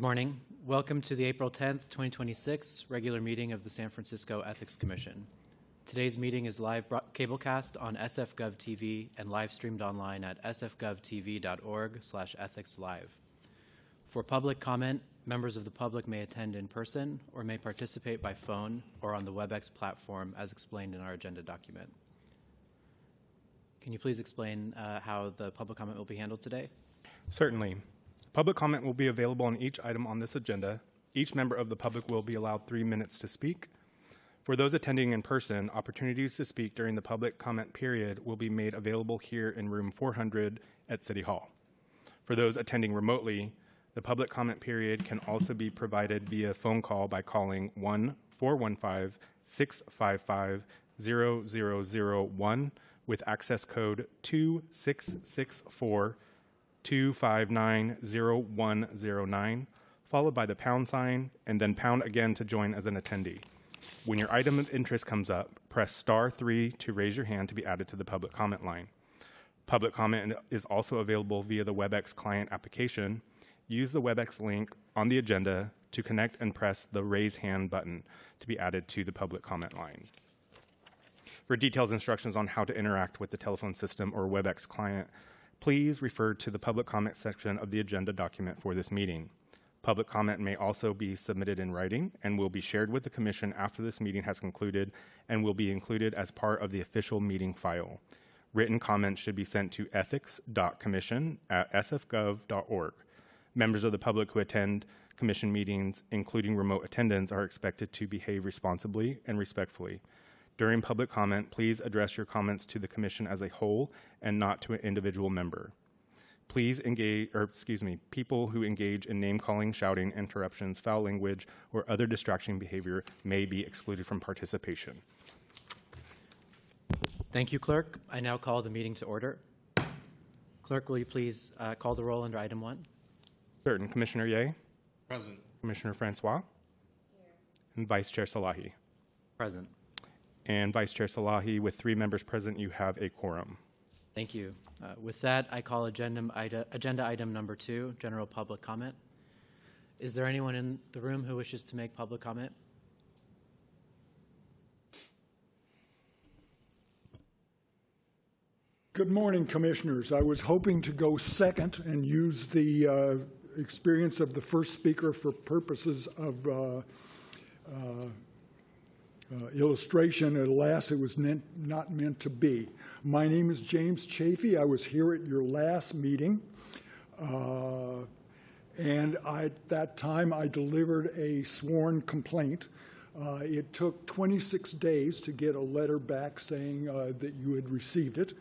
Good morning. Welcome to the April 10th, 2026 regular meeting of the San Francisco Ethics Commission. Today's meeting is live cablecast on SF.gov TV and live streamed online at sfgovtv.org/ethicslive. For public comment, members of the public may attend in person or may participate by phone or on the WebEx platform as explained in our agenda document. Can you please explain how the public comment will be handled today? Certainly. Public comment will be available on each item on this agenda. Each member of the public will be allowed 3 minutes to speak. For those attending in person, opportunities to speak during the public comment period will be made available here in room 400 at City Hall. For those attending remotely, the public comment period can also be provided via phone call by calling 1-415-655-0001 with access code 2664-259-0109, followed by the pound sign, and then pound again to join as an attendee. When your item of interest comes up, press *3 to raise your hand to be added to the public comment line. Public comment is also available via the WebEx client application. Use the WebEx link on the agenda to connect and press the raise hand button to be added to the public comment line. For detailed instructions on how to interact with the telephone system or WebEx client, please refer to the public comment section of the agenda document for this meeting. Public comment may also be submitted in writing and will be shared with the Commission after this meeting has concluded and will be included as part of the official meeting file. Written comments should be sent to ethics.commission@sfgov.org. Members of the public who attend Commission meetings, including remote attendance, are expected to behave responsibly and respectfully. During public comment, please address your comments to the Commission as a whole and not to an individual member. Please people who engage in name-calling, shouting, interruptions, foul language, or other distracting behavior may be excluded from participation. Thank you, Clerk. I now call the meeting to order. Clerk, will you please call the roll under item 1? Certain. Commissioner Ye? Present. Commissioner Francois? Here. And Vice Chair Salahi? Present. And Vice Chair Salahi, with 3 members present, you have a quorum. Thank you. With that, I call agenda item number 2, general public comment. Is there anyone in the room who wishes to make public comment? Good morning, Commissioners. I was hoping to go second and use the experience of the first speaker for purposes of illustration. Alas, it was not meant to be. My name is James Chafee. I was here at your last meeting, and at that time I delivered a sworn complaint. It took 26 days to get a letter back saying that you had received it.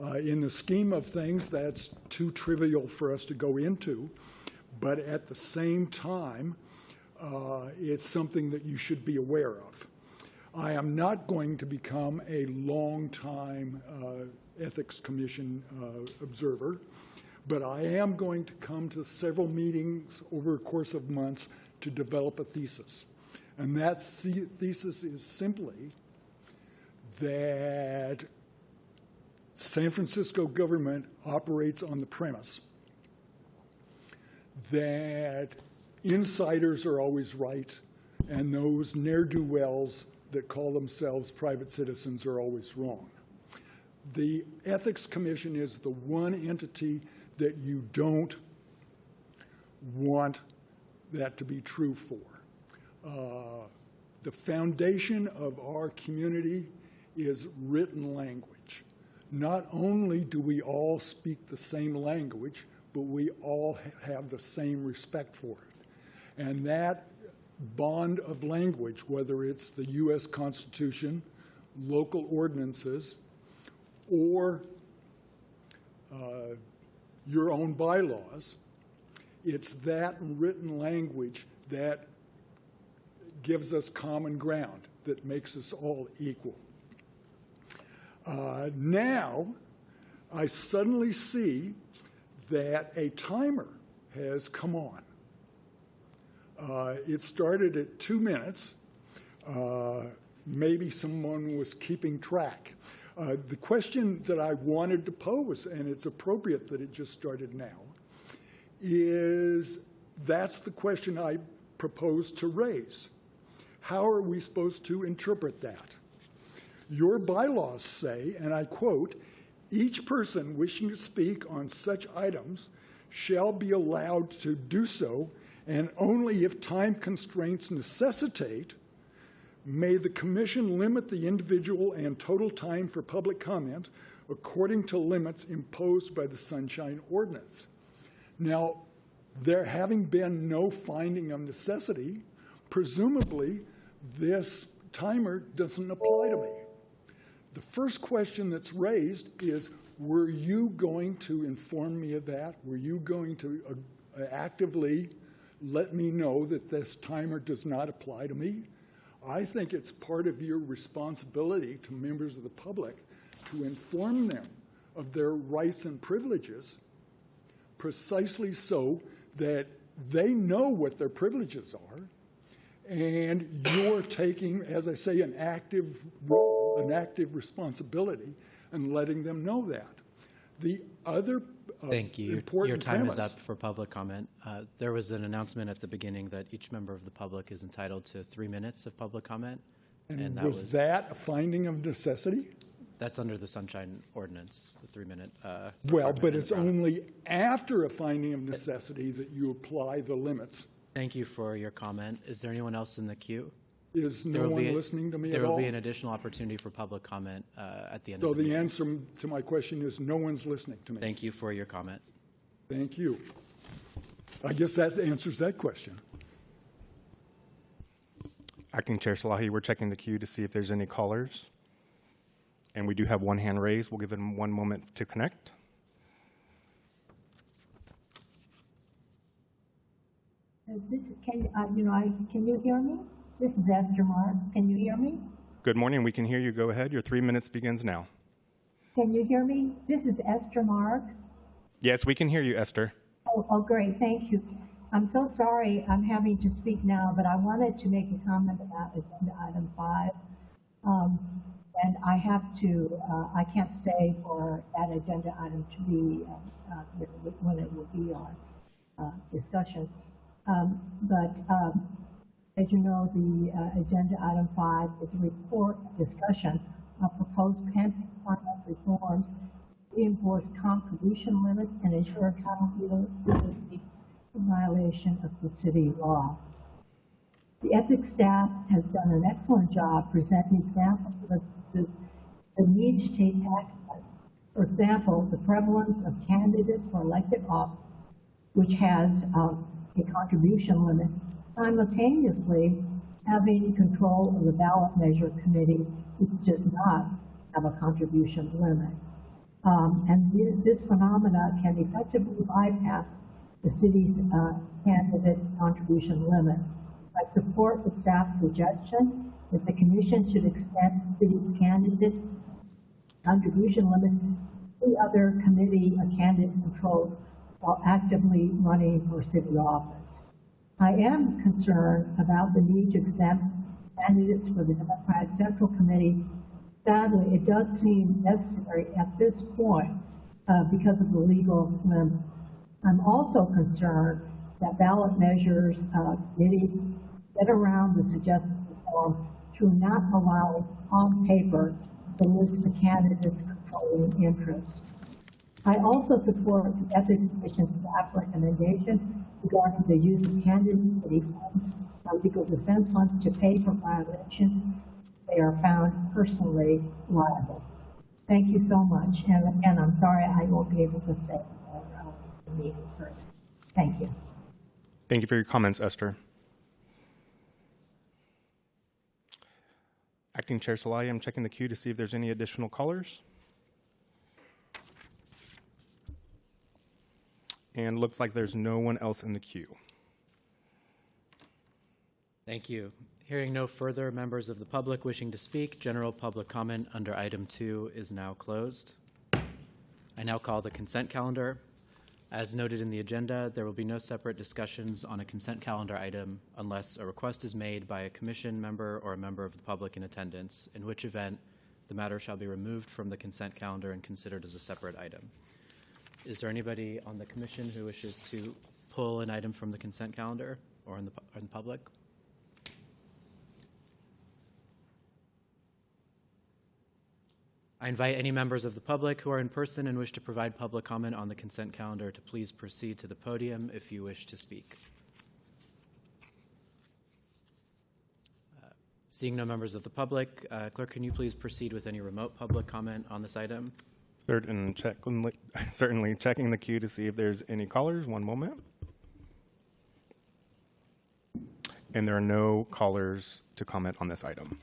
In the scheme of things, that's too trivial for us to go into, but at the same time, it's something that you should be aware of. I am not going to become a long-time Ethics Commission observer, but I am going to come to several meetings over a course of months to develop a thesis. And that thesis is simply that San Francisco government operates on the premise that insiders are always right and those ne'er-do-wells that call themselves private citizens are always wrong. The Ethics Commission is the one entity that you don't want that to be true for. The foundation of our community is written language. Not only do we all speak the same language, but we all have the same respect for it. And that bond of language, whether it's the U.S. Constitution, local ordinances, or your own bylaws, it's that written language that gives us common ground, that makes us all equal. Now, I suddenly see that a timer has come on. It started at 2 minutes. Maybe someone was keeping track. The question that I wanted to pose, and it's appropriate that it just started now, is That's the question I propose to raise. How are we supposed to interpret that? Your bylaws say, and I quote, "Each person wishing to speak on such items shall be allowed to do so, and only if time constraints necessitate, may the commission limit the individual and total time for public comment according to limits imposed by the Sunshine Ordinance." Now, there having been no finding of necessity, presumably this timer doesn't apply to me. The first question that's raised is, were you going to inform me of that? Were you going to actively let me know that this timer does not apply to me? I think it's part of your responsibility to members of the public to inform them of their rights and privileges, precisely so that they know what their privileges are, and you're taking, as I say, an active role, an active responsibility, and letting them know that. The other Thank you. important Your time premise, is up for public comment. There was an announcement at the beginning that each member of the public is entitled to 3 minutes of public comment. and that was that a finding of necessity? That's under the Sunshine Ordinance, the 3-minute. Well, but it's only after a finding of necessity that you apply the limits. Thank you for your comment. Is there anyone else in the queue? Is no one listening to me at There will all? be an additional opportunity for public comment at the end So of the the meeting. answer to my question is no one's listening to me. Thank you for your comment. Thank you. I guess that answers that question. Acting Chair Salahi, we're checking the queue to see if there's any callers. And we do have one hand raised. We'll give them 1 moment to connect. Can you hear me? This is Esther Mark. Can you hear me? Good morning. We can hear you. Go ahead. Your 3 minutes begins now. Can you hear me? This is Esther Marks. Yes, we can hear you, Esther. Oh, great. Thank you. I'm so sorry I'm having to speak now, but I wanted to make a comment about agenda item 5. And I have to, I can't stay for that agenda item to be, when it will be our discussion. As you know, the agenda item 5 is a report discussion of proposed campaign finance reforms, reinforce contribution limits, and ensure accountability in violation of the city law. The ethics staff has done an excellent job presenting examples of the need to take action. For example, the prevalence of candidates for elected office, which has a contribution limit, simultaneously having control of the ballot measure committee, which does not have a contribution limit. And this phenomena can effectively bypass the city's candidate contribution limit. I support the staff's suggestion that the commission should extend the city's candidate contribution limit to other committee candidate controls while actively running for city office. I am concerned about the need to exempt candidates for the Democratic Central Committee. Sadly, it does seem necessary at this point because of the legal limits. I'm also concerned that ballot measures committees get around the suggested reform through not allowing on paper the list of candidates controlling interests. I also support the Ethics Commission's staff recommendation regarding the use of candidate funds or legal defense funds to pay for violations they are found personally liable. Thank you so much. And again, I'm sorry I won't be able to stay for the meeting further. Thank you. Thank you for your comments, Esther. Acting Chair Salahi, I'm checking the queue to see if there's any additional callers. And looks like there's no one else in the queue. Thank you. Hearing no further members of the public wishing to speak, general public comment under item 2 is now closed. I now call the consent calendar. As noted in the agenda, there will be no separate discussions on a consent calendar item unless a request is made by a commission member or a member of the public in attendance, in which event the matter shall be removed from the consent calendar and considered as a separate item. Is there anybody on the commission who wishes to pull an item from the consent calendar or in public? I invite any members of the public who are in person and wish to provide public comment on the consent calendar to please proceed to the podium if you wish to speak. Seeing no members of the public, Clerk, can you please proceed with any remote public comment on this item? Certainly checking the queue to see if there's any callers. One moment. And there are no callers to comment on this item.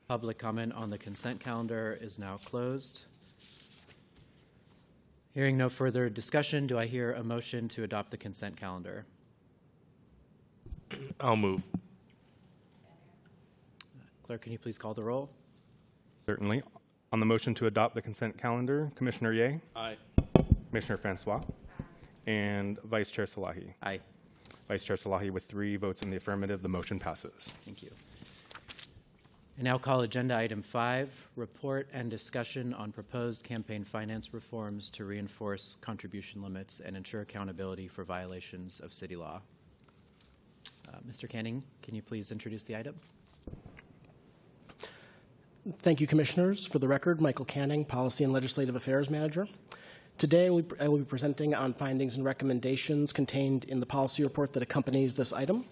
Public comment on the consent calendar is now closed. Hearing no further discussion, do I hear a motion to adopt the consent calendar? I'll move. Clerk, can you please call the roll? Certainly. On the motion to adopt the consent calendar, Commissioner Ye, Aye. Commissioner Francois, and Vice Chair Salahi. Aye. Vice Chair Salahi, with 3 votes in the affirmative, the motion passes. Thank you. I now call agenda item 5, report and discussion on proposed campaign finance reforms to reinforce contribution limits and ensure accountability for violations of city law. Mr. Canning, can you please introduce the item? Thank you, Commissioners. For the record, Michael Canning, Policy and Legislative Affairs Manager. Today, I will be presenting on findings and recommendations contained in the policy report that accompanies this item.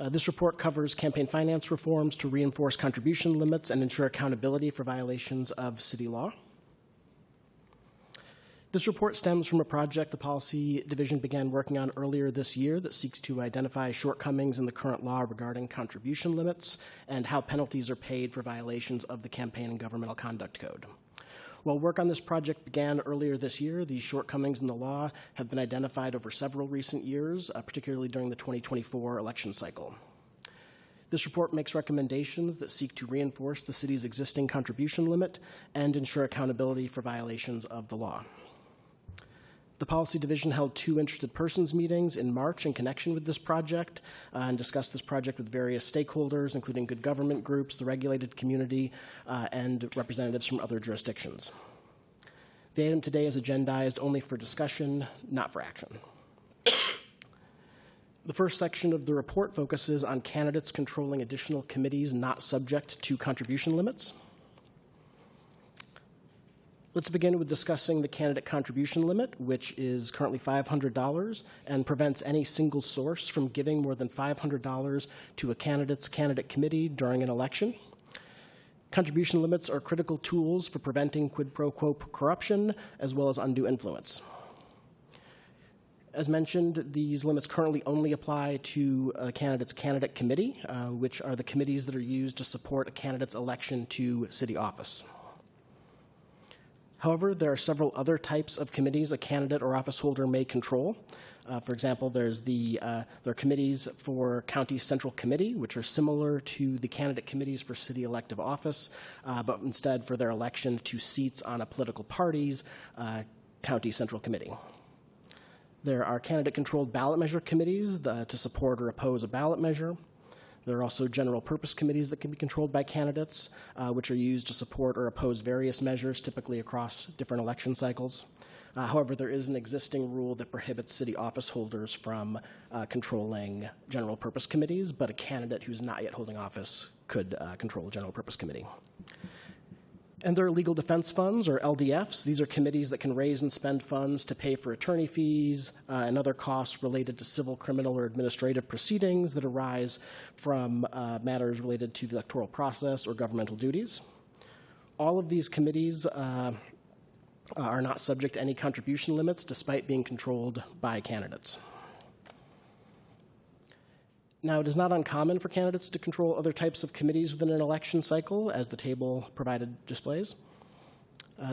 This report covers campaign finance reforms to reinforce contribution limits and ensure accountability for violations of city law. This report stems from a project the Policy Division began working on earlier this year that seeks to identify shortcomings in the current law regarding contribution limits and how penalties are paid for violations of the Campaign and Governmental Conduct Code. While work on this project began earlier this year, these shortcomings in the law have been identified over several recent years, particularly during the 2024 election cycle. This report makes recommendations that seek to reinforce the city's existing contribution limit and ensure accountability for violations of the law. The Policy Division held 2 interested persons meetings in March in connection with this project and discussed this project with various stakeholders, including good government groups, the regulated community, and representatives from other jurisdictions. The item today is agendized only for discussion, not for action. The first section of the report focuses on candidates controlling additional committees not subject to contribution limits. Let's begin with discussing the candidate contribution limit, which is currently $500 and prevents any single source from giving more than $500 to a candidate's candidate committee during an election. Contribution limits are critical tools for preventing quid pro quo corruption as well as undue influence. As mentioned, these limits currently only apply to a candidate's candidate committee, which are the committees that are used to support a candidate's election to city office. However, there are several other types of committees a candidate or office holder may control. For example, there are committees for County Central Committee, which are similar to the candidate committees for city elective office, but instead for their election to seats on a political party's County Central Committee. There are candidate-controlled ballot measure committees to support or oppose a ballot measure. There are also general purpose committees that can be controlled by candidates, which are used to support or oppose various measures, typically across different election cycles. However, there is an existing rule that prohibits city office holders from controlling general purpose committees, but a candidate who's not yet holding office could control a general purpose committee. And there are legal defense funds, or LDFs. These are committees that can raise and spend funds to pay for attorney fees and other costs related to civil, criminal, or administrative proceedings that arise from matters related to the electoral process or governmental duties. All of these committees are not subject to any contribution limits, despite being controlled by candidates. Now, it is not uncommon for candidates to control other types of committees within an election cycle, as the table provided displays.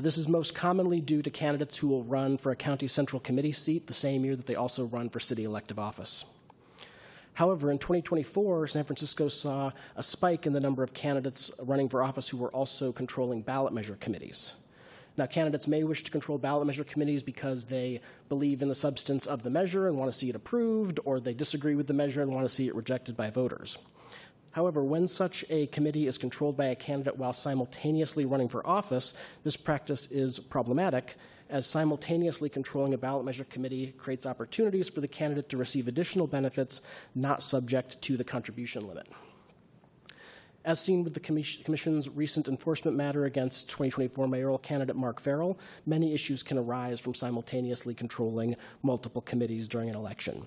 This is most commonly due to candidates who will run for a County Central Committee seat the same year that they also run for city elective office. However, in 2024, San Francisco saw a spike in the number of candidates running for office who were also controlling ballot measure committees. Now, candidates may wish to control ballot measure committees because they believe in the substance of the measure and want to see it approved, or they disagree with the measure and want to see it rejected by voters. However, when such a committee is controlled by a candidate while simultaneously running for office, this practice is problematic, as simultaneously controlling a ballot measure committee creates opportunities for the candidate to receive additional benefits not subject to the contribution limit. As seen with the Commission's recent enforcement matter against 2024 mayoral candidate Mark Farrell, many issues can arise from simultaneously controlling multiple committees during an election.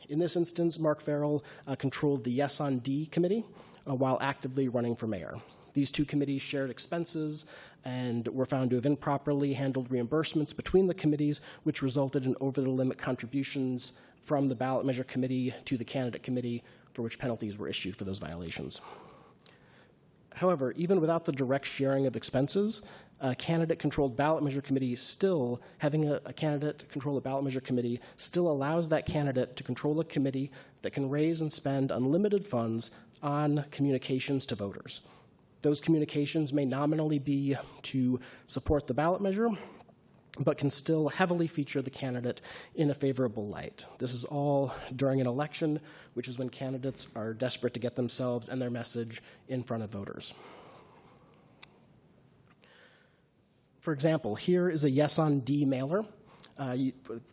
In this instance, Mark Farrell controlled the Yes on D committee while actively running for mayor. These two committees shared expenses and were found to have improperly handled reimbursements between the committees, which resulted in over-the-limit contributions from the ballot measure committee to the candidate committee, for which penalties were issued for those violations. However, even without the direct sharing of expenses, a candidate-controlled ballot measure committee still, having a candidate control a ballot measure committee, still allows that candidate to control a committee that can raise and spend unlimited funds on communications to voters. Those communications may nominally be to support the ballot measure, but can still heavily feature the candidate in a favorable light. This is all during an election, which is when candidates are desperate to get themselves and their message in front of voters. For example, here is a Yes on D mailer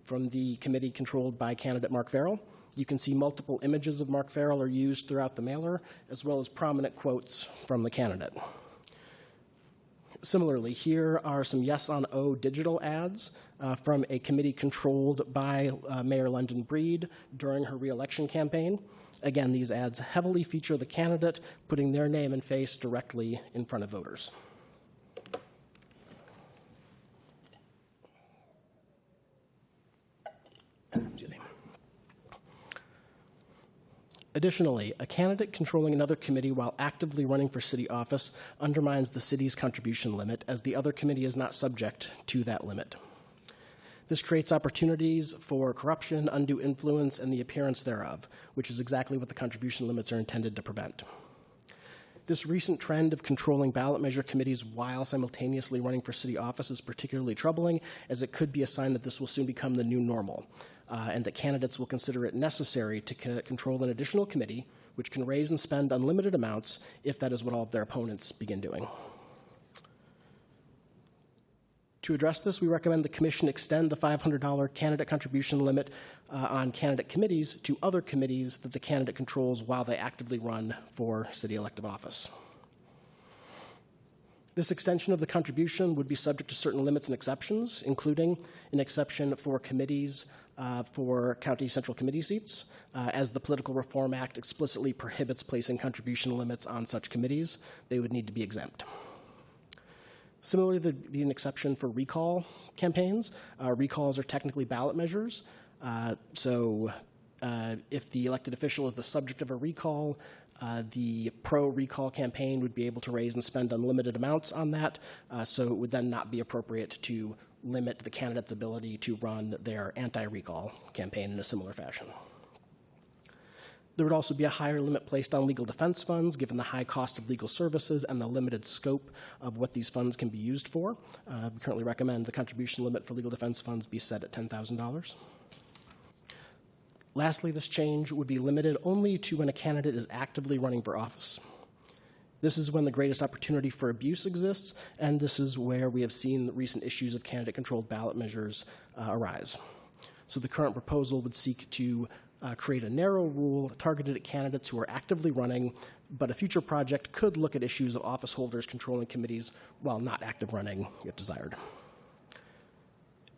from the committee controlled by candidate Mark Farrell. You can see multiple images of Mark Farrell are used throughout the mailer, as well as prominent quotes from the candidate. Similarly, here are some Yes on O digital ads from a committee controlled by Mayor London Breed during her re-election campaign. Again, these ads heavily feature the candidate, putting their name and face directly in front of voters. Additionally, a candidate controlling another committee while actively running for city office undermines the city's contribution limit, as the other committee is not subject to that limit. This creates opportunities for corruption, undue influence, and the appearance thereof, which is exactly what the contribution limits are intended to prevent. This recent trend of controlling ballot measure committees while simultaneously running for city office is particularly troubling, as it could be a sign that this will soon become the new normal, and that candidates will consider it necessary to control an additional committee, which can raise and spend unlimited amounts if that is what all of their opponents begin doing. To address this, we recommend the Commission extend the $500 candidate contribution limit on candidate committees to other committees that the candidate controls while they actively run for city elective office. This extension of the contribution would be subject to certain limits and exceptions, including an exception for committees for county central committee seats, as the Political Reform Act explicitly prohibits placing contribution limits on such committees. They would need to be exempt. Similarly, there would be an exception for recall campaigns. Recalls are technically ballot measures, so if the elected official is the subject of a recall, the pro-recall campaign would be able to raise and spend unlimited amounts on that, so it would then not be appropriate to limit the candidate's ability to run their anti-recall campaign in a similar fashion. There would also be a higher limit placed on legal defense funds, given the high cost of legal services and the limited scope of what these funds can be used for. We currently recommend the contribution limit for legal defense funds be set at $10,000. Lastly, this change would be limited only to when a candidate is actively running for office. This is when the greatest opportunity for abuse exists, and this is where we have seen the recent issues of candidate-controlled ballot measures arise. So the current proposal would seek to create a narrow rule targeted at candidates who are actively running, but a future project could look at issues of office holders controlling committees while not active running if desired.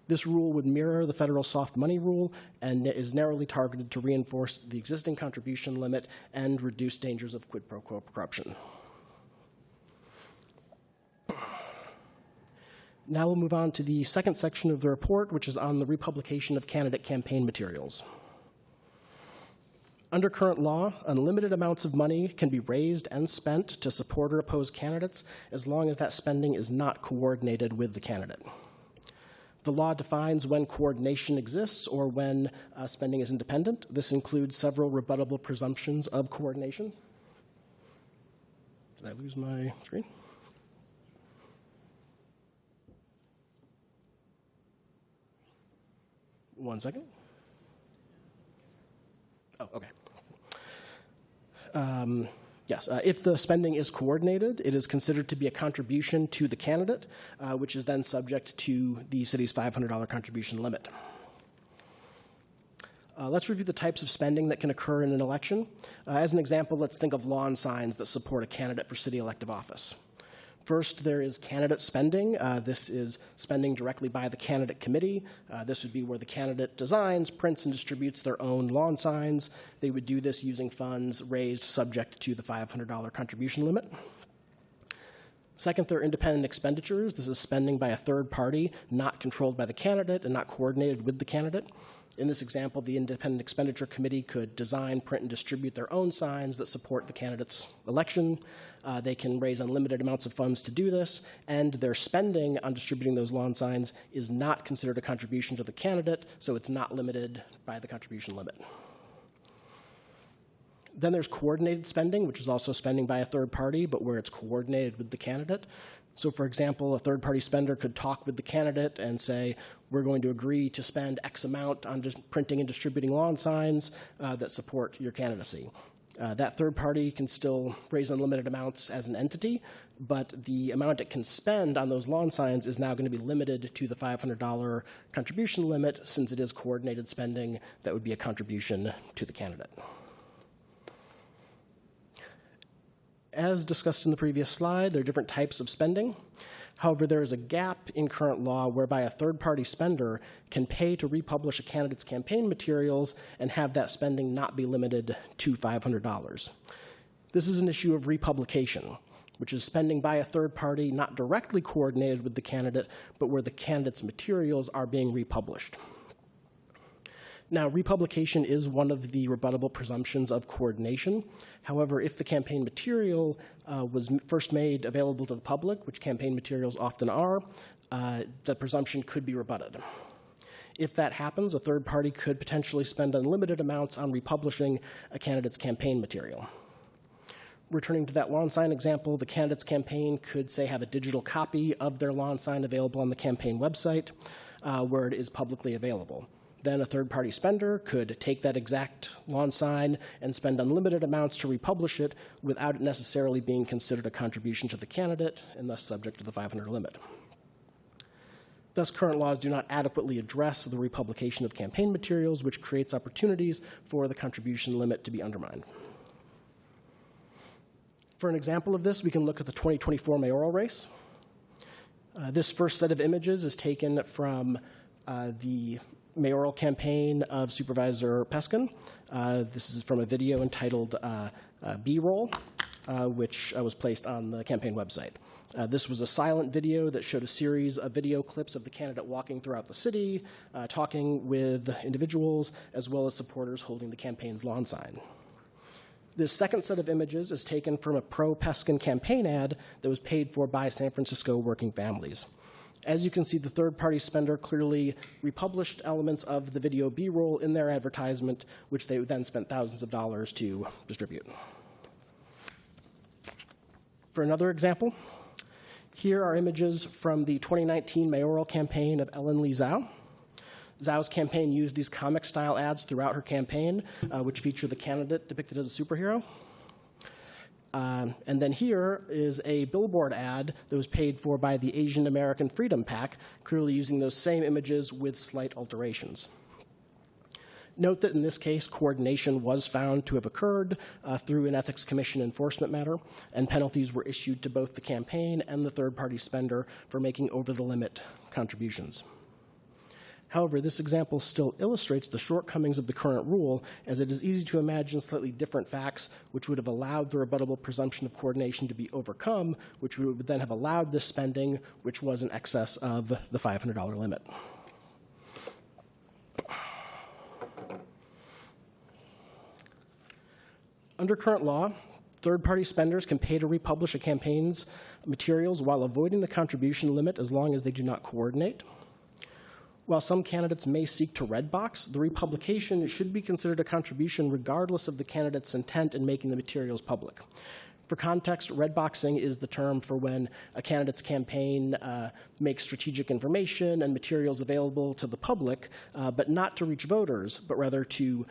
This rule would mirror the federal soft money rule and is narrowly targeted to reinforce the existing contribution limit and reduce dangers of quid pro quo corruption. Now we'll move on to the second section of the report, which is on the republication of candidate campaign materials. Under current law, unlimited amounts of money can be raised and spent to support or oppose candidates as long as that spending is not coordinated with the candidate. The law defines when coordination exists or when spending is independent. This includes several rebuttable presumptions of coordination. Did I lose my screen? One second. Oh, okay. Yes, if the spending is coordinated, it is considered to be a contribution to the candidate, which is then subject to the city's $500 contribution limit. Let's review the types of spending that can occur in an election. As an example, let's think of lawn signs that support a candidate for city elective office. First, there is candidate spending. This is spending directly by the candidate committee. This would be where the candidate designs, prints, and distributes their own lawn signs. They would do this using funds raised subject to the $500 contribution limit. Second, there are independent expenditures. This is spending by a third party, not controlled by the candidate and not coordinated with the candidate. In this example, the Independent Expenditure Committee could design, print, and distribute their own signs that support the candidate's election. They can raise unlimited amounts of funds to do this, and their spending on distributing those lawn signs is not considered a contribution to the candidate, so it's not limited by the contribution limit. Then there's coordinated spending, which is also spending by a third party, but where it's coordinated with the candidate. So, for example, a third-party spender could talk with the candidate and say, we're going to agree to spend X amount on just printing and distributing lawn signs that support your candidacy. That third party can still raise unlimited amounts as an entity, but the amount it can spend on those lawn signs is now going to be limited to the $500 contribution limit, since it is coordinated spending that would be a contribution to the candidate. As discussed in the previous slide, there are different types of spending. However, there is a gap in current law whereby a third-party spender can pay to republish a candidate's campaign materials and have that spending not be limited to $500. This is an issue of republication, which is spending by a third party not directly coordinated with the candidate, but where the candidate's materials are being republished. Now, republication is one of the rebuttable presumptions of coordination. However, if the campaign material was first made available to the public, which campaign materials often are, the presumption could be rebutted. If that happens, a third party could potentially spend unlimited amounts on republishing a candidate's campaign material. Returning to that lawn sign example, the candidate's campaign could, say, have a digital copy of their lawn sign available on the campaign website where it is publicly available. Then a third-party spender could take that exact lawn sign and spend unlimited amounts to republish it without it necessarily being considered a contribution to the candidate and thus subject to the $500 limit. Thus, current laws do not adequately address the republication of campaign materials, which creates opportunities for the contribution limit to be undermined. For an example of this, we can look at the 2024 mayoral race. This first set of images is taken from the mayoral campaign of Supervisor Peskin. This is from a video entitled B-Roll, which was placed on the campaign website. This was a silent video that showed a series of video clips of the candidate walking throughout the city, talking with individuals, as well as supporters holding the campaign's lawn sign. This second set of images is taken from a pro-Peskin campaign ad that was paid for by San Francisco working families. As you can see, the third-party spender clearly republished elements of the video B-roll in their advertisement, which they then spent thousands of dollars to distribute. For another example, here are images from the 2019 mayoral campaign of Ellen Lee Zhao. Zhao's campaign used these comic-style ads throughout her campaign, which feature the candidate depicted as a superhero. And then here is a billboard ad that was paid for by the Asian American Freedom PAC, clearly using those same images with slight alterations. Note that in this case, coordination was found to have occurred through an Ethics Commission enforcement matter, and penalties were issued to both the campaign and the third-party spender for making over-the-limit contributions. However, this example still illustrates the shortcomings of the current rule, as it is easy to imagine slightly different facts which would have allowed the rebuttable presumption of coordination to be overcome, which would then have allowed this spending, which was in excess of the $500 limit. Under current law, third-party spenders can pay to republish a campaign's materials while avoiding the contribution limit as long as they do not coordinate. While some candidates may seek to red box, the republication should be considered a contribution regardless of the candidate's intent in making the materials public. For context, red boxing is the term for when a candidate's campaign makes strategic information and materials available to the public, but not to reach voters, but rather to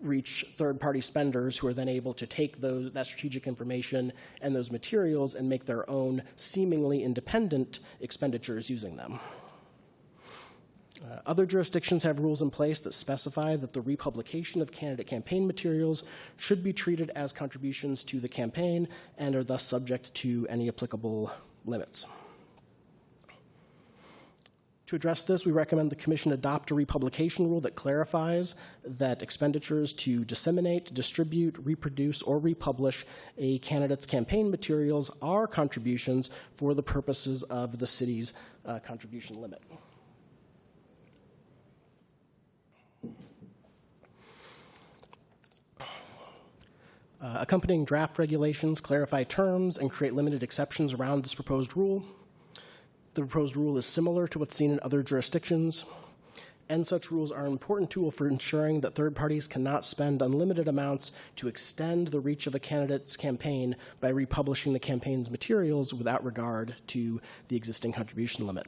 reach third-party spenders who are then able to take that strategic information and those materials and make their own seemingly independent expenditures using them. Other jurisdictions have rules in place that specify that the republication of candidate campaign materials should be treated as contributions to the campaign and are thus subject to any applicable limits. To address this, we recommend the Commission adopt a republication rule that clarifies that expenditures to disseminate, distribute, reproduce, or republish a candidate's campaign materials are contributions for the purposes of the city's contribution limit. Accompanying draft regulations clarify terms and create limited exceptions around this proposed rule. The proposed rule is similar to what's seen in other jurisdictions, and such rules are an important tool for ensuring that third parties cannot spend unlimited amounts to extend the reach of a candidate's campaign by republishing the campaign's materials without regard to the existing contribution limit.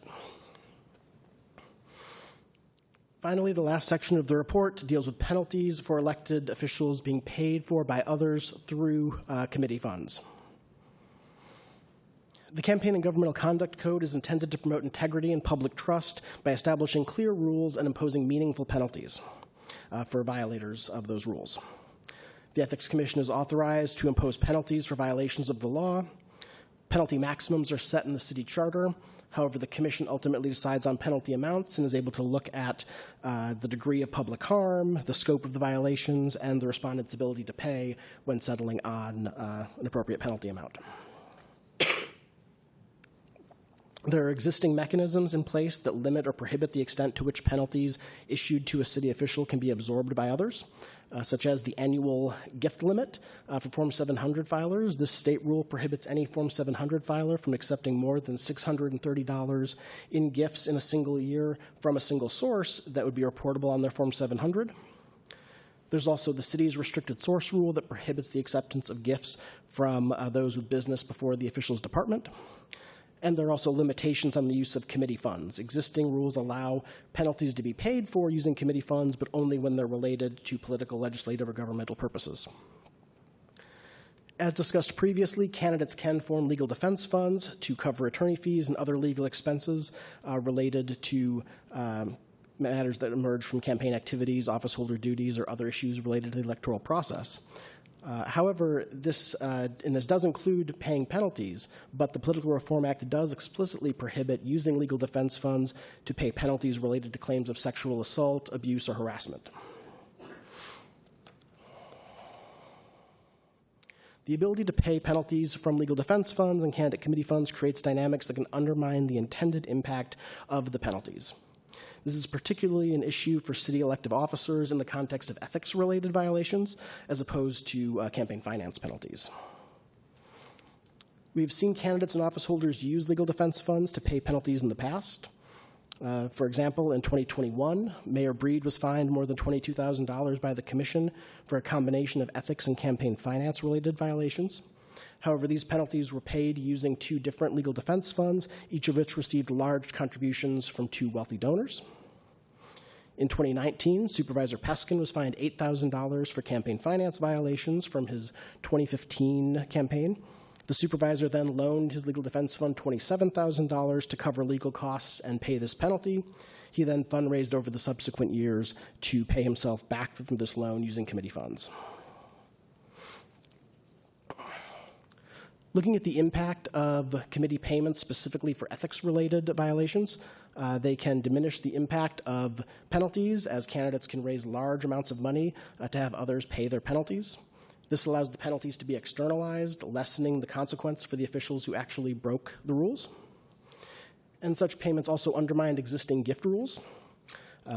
Finally, the last section of the report deals with penalties for elected officials being paid for by others through committee funds. The Campaign and Governmental Conduct Code is intended to promote integrity and public trust by establishing clear rules and imposing meaningful penalties for violators of those rules. The Ethics Commission is authorized to impose penalties for violations of the law. Penalty maximums are set in the city charter. However, the Commission ultimately decides on penalty amounts and is able to look at the degree of public harm, the scope of the violations, and the respondent's ability to pay when settling on an appropriate penalty amount. There are existing mechanisms in place that limit or prohibit the extent to which penalties issued to a city official can be absorbed by others, such as the annual gift limit for Form 700 filers. This state rule prohibits any Form 700 filer from accepting more than $630 in gifts in a single year from a single source that would be reportable on their Form 700. There's also the city's restricted source rule that prohibits the acceptance of gifts from those with business before the official's department. And there are also limitations on the use of committee funds. Existing rules allow penalties to be paid for using committee funds, but only when they're related to political, legislative, or governmental purposes. As discussed previously, candidates can form legal defense funds to cover attorney fees and other legal expenses related to matters that emerge from campaign activities, office holder duties, or other issues related to the electoral process. However, this does include paying penalties, but the Political Reform Act does explicitly prohibit using legal defense funds to pay penalties related to claims of sexual assault, abuse, or harassment. The ability to pay penalties from legal defense funds and candidate committee funds creates dynamics that can undermine the intended impact of the penalties. This is particularly an issue for city elective officers in the context of ethics-related violations, as opposed to campaign finance penalties. We've seen candidates and office holders use legal defense funds to pay penalties in the past. For example, in 2021, Mayor Breed was fined more than $22,000 by the Commission for a combination of ethics and campaign finance-related violations. However, these penalties were paid using two different legal defense funds, each of which received large contributions from two wealthy donors. In 2019, Supervisor Peskin was fined $8,000 for campaign finance violations from his 2015 campaign. The supervisor then loaned his legal defense fund $27,000 to cover legal costs and pay this penalty. He then fundraised over the subsequent years to pay himself back from this loan using committee funds. Looking at the impact of committee payments specifically for ethics-related violations, they can diminish the impact of penalties, as candidates can raise large amounts of money to have others pay their penalties. This allows the penalties to be externalized, lessening the consequence for the officials who actually broke the rules. And such payments also undermined existing gift rules.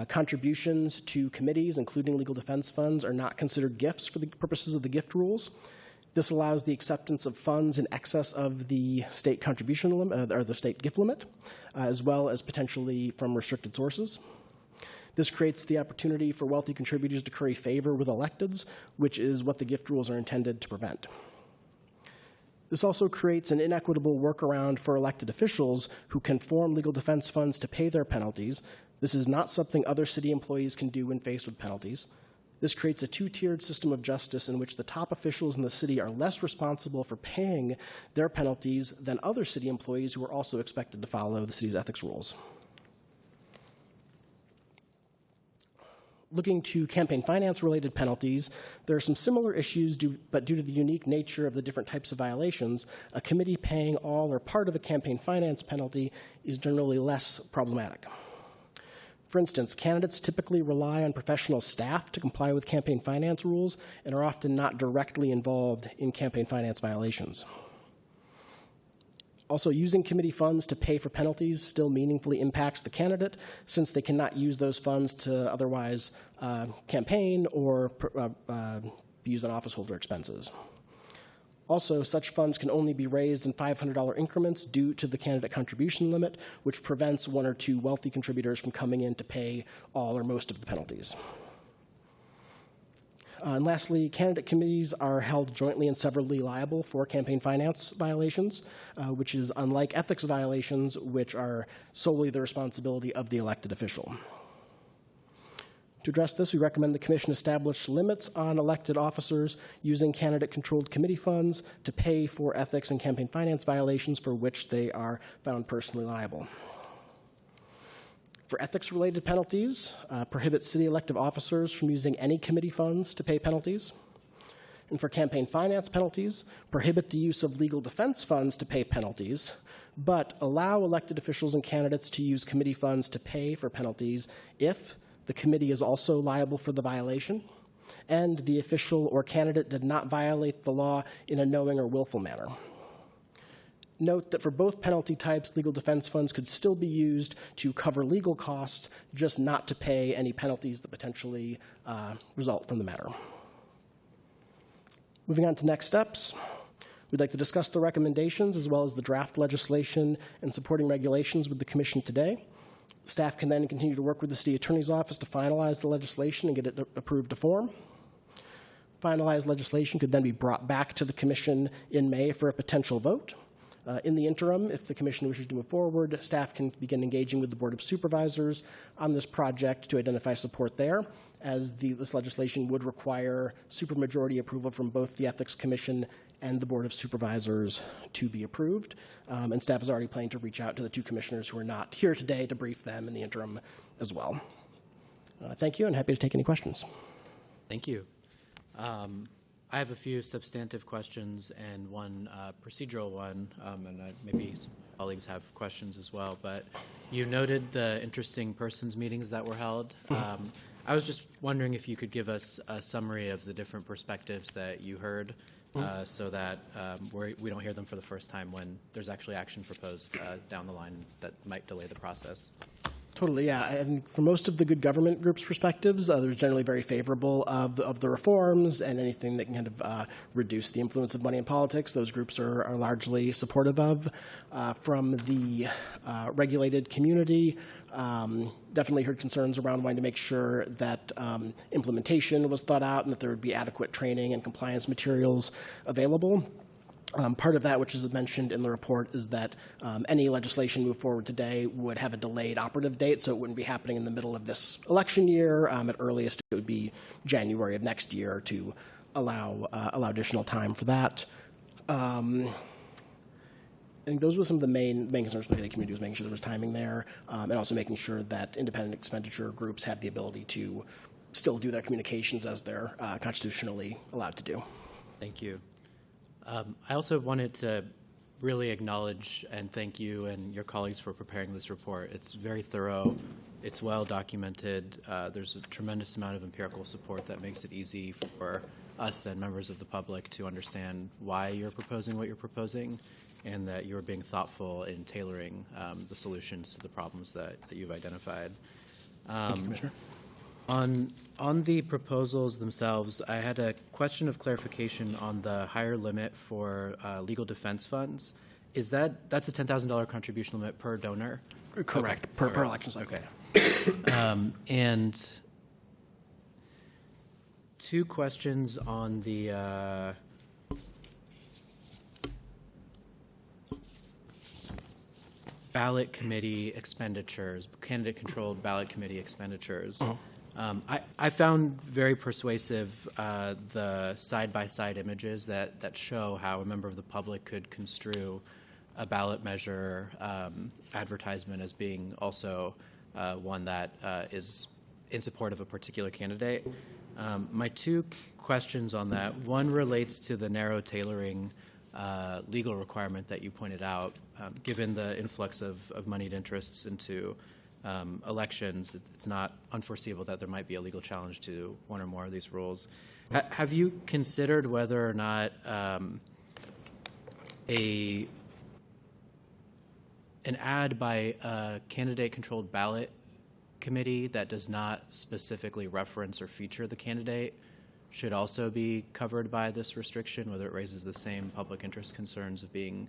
Contributions to committees, including legal defense funds, are not considered gifts for the purposes of the gift rules. This allows the acceptance of funds in excess of the state contribution limit, or the state gift limit, as well as potentially from restricted sources. This creates the opportunity for wealthy contributors to curry favor with electeds, which is what the gift rules are intended to prevent. This also creates an inequitable workaround for elected officials who can form legal defense funds to pay their penalties. This is not something other city employees can do when faced with penalties. This creates a two-tiered system of justice in which the top officials in the city are less responsible for paying their penalties than other city employees who are also expected to follow the city's ethics rules. Looking to campaign finance-related penalties, there are some similar issues, but due to the unique nature of the different types of violations, a committee paying all or part of a campaign finance penalty is generally less problematic. For instance, candidates typically rely on professional staff to comply with campaign finance rules and are often not directly involved in campaign finance violations. Also, using committee funds to pay for penalties still meaningfully impacts the candidate, since they cannot use those funds to otherwise campaign or be used on officeholder expenses. Also, such funds can only be raised in $500 increments due to the candidate contribution limit, which prevents one or two wealthy contributors from coming in to pay all or most of the penalties. And lastly, candidate committees are held jointly and severally liable for campaign finance violations, which is unlike ethics violations, which are solely the responsibility of the elected official. To address this, we recommend the Commission establish limits on elected officers using candidate-controlled committee funds to pay for ethics and campaign finance violations for which they are found personally liable. For ethics-related penalties, prohibit city elective officers from using any committee funds to pay penalties. And for campaign finance penalties, prohibit the use of legal defense funds to pay penalties, but allow elected officials and candidates to use committee funds to pay for penalties if the committee is also liable for the violation, and the official or candidate did not violate the law in a knowing or willful manner. Note that for both penalty types, legal defense funds could still be used to cover legal costs, just not to pay any penalties that potentially result from the matter. Moving on to next steps, we'd like to discuss the recommendations as well as the draft legislation and supporting regulations with the Commission today. Staff can then continue to work with the City Attorney's Office to finalize the legislation and get it approved to form. Finalized legislation could then be brought back to the Commission in May for a potential vote. In the interim, if the Commission wishes to move forward, staff can begin engaging with the Board of Supervisors on this project to identify support there, as this legislation would require supermajority approval from both the Ethics Commission and the Board of Supervisors to be approved. And staff is already planning to reach out to the two commissioners who are not here today to brief them in the interim as well. Thank you, and happy to take any questions. Thank you. I have a few substantive questions and one procedural one, and maybe some colleagues have questions as well. But you noted the interesting persons meetings that were held. I was just wondering if you could give us a summary of the different perspectives that you heard, so that we don't hear them for the first time when there's actually action proposed down the line that might delay the process. Totally, yeah. And for most of the good government groups' perspectives, they're generally very favorable of the reforms and anything that can kind of reduce the influence of money in politics. Those groups are largely supportive of. From the regulated community, definitely heard concerns around wanting to make sure that implementation was thought out and that there would be adequate training and compliance materials available. Part of that, which is mentioned in the report, is that any legislation moved forward today would have a delayed operative date, so it wouldn't be happening in the middle of this election year. At earliest, it would be January of next year to allow additional time for that. I think those were some of the main concerns for the community, was making sure there was timing there, and also making sure that independent expenditure groups have the ability to still do their communications as they're constitutionally allowed to do. Thank you. I also wanted to really acknowledge and thank you and your colleagues for preparing this report. It's very thorough. It's well documented. There's a tremendous amount of empirical support that makes it easy for us and members of the public to understand why you're proposing what you're proposing, and that you're being thoughtful in tailoring the solutions to the problems that you've identified. Thank you, Commissioner. On the proposals themselves, I had a question of clarification on the higher limit for legal defense funds. That's a $10,000 contribution limit per donor? Correct, okay. per election cycle. Okay. And two questions on the ballot committee expenditures, candidate-controlled ballot committee expenditures. I found very persuasive the side-by-side images that show how a member of the public could construe a ballot measure advertisement as being also one that is in support of a particular candidate. My two questions on that, one relates to the narrow tailoring legal requirement that you pointed out. Given the influx of moneyed interests into elections, it's not unforeseeable that there might be a legal challenge to one or more of these rules. Have you considered whether or not an ad by a candidate-controlled ballot committee that does not specifically reference or feature the candidate should also be covered by this restriction, whether it raises the same public interest concerns of being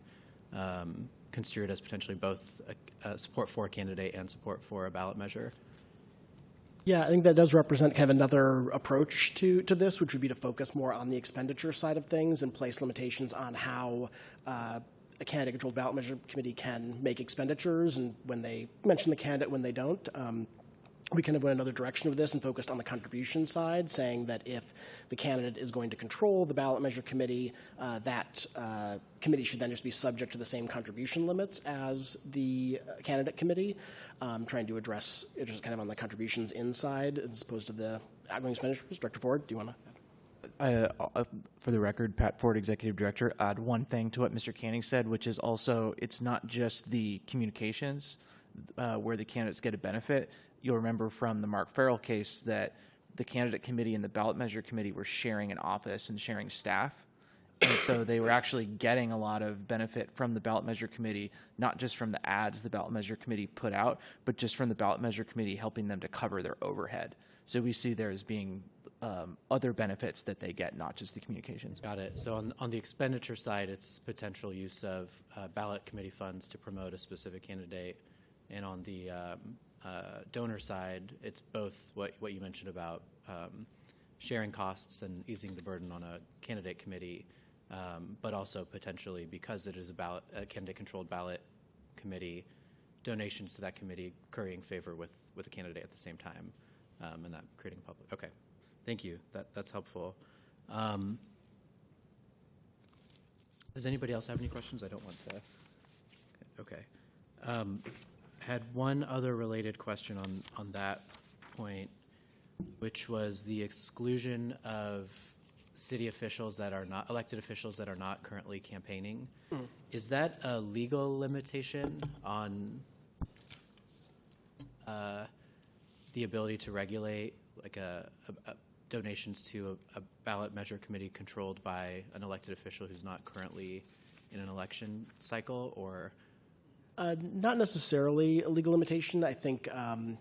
construed as potentially both support for a candidate and support for a ballot measure? Yeah, I think that does represent kind of another approach to this, which would be to focus more on the expenditure side of things and place limitations on how a candidate-controlled ballot measure committee can make expenditures, and when they mention the candidate, when they don't. We kind of went another direction with this and focused on the contribution side, saying that if the candidate is going to control the ballot measure committee, that committee should then just be subject to the same contribution limits as the candidate committee, trying to address it just kind of on the contributions inside as opposed to the outgoing expenditures. Director Ford, do you want to? For the record, Pat Ford, Executive Director, add one thing to what Mr. Canning said, which is also it's not just the communications where the candidates get a benefit. You'll remember from the Mark Farrell case that the candidate committee and the ballot measure committee were sharing an office and sharing staff. And so they were actually getting a lot of benefit from the ballot measure committee, not just from the ads the ballot measure committee put out, but just from the ballot measure committee helping them to cover their overhead. So we see there as being other benefits that they get, not just the communications. Got it. So on the expenditure side, it's potential use of ballot committee funds to promote a specific candidate. And on the donor side, it's both what you mentioned about sharing costs and easing the burden on a candidate committee, but also potentially, because it is a candidate-controlled ballot committee, donations to that committee currying favor with a candidate at the same time, and that creating a public. Okay, thank you. That's helpful. Does anybody else have any questions? I don't want to. Okay. Had one other related question on that point, which was the exclusion of city officials that are not elected officials that are not currently campaigning. Is that a legal limitation on the ability to regulate like a donations to a ballot measure committee controlled by an elected official who's not currently in an election cycle, or? Not necessarily a legal limitation. I think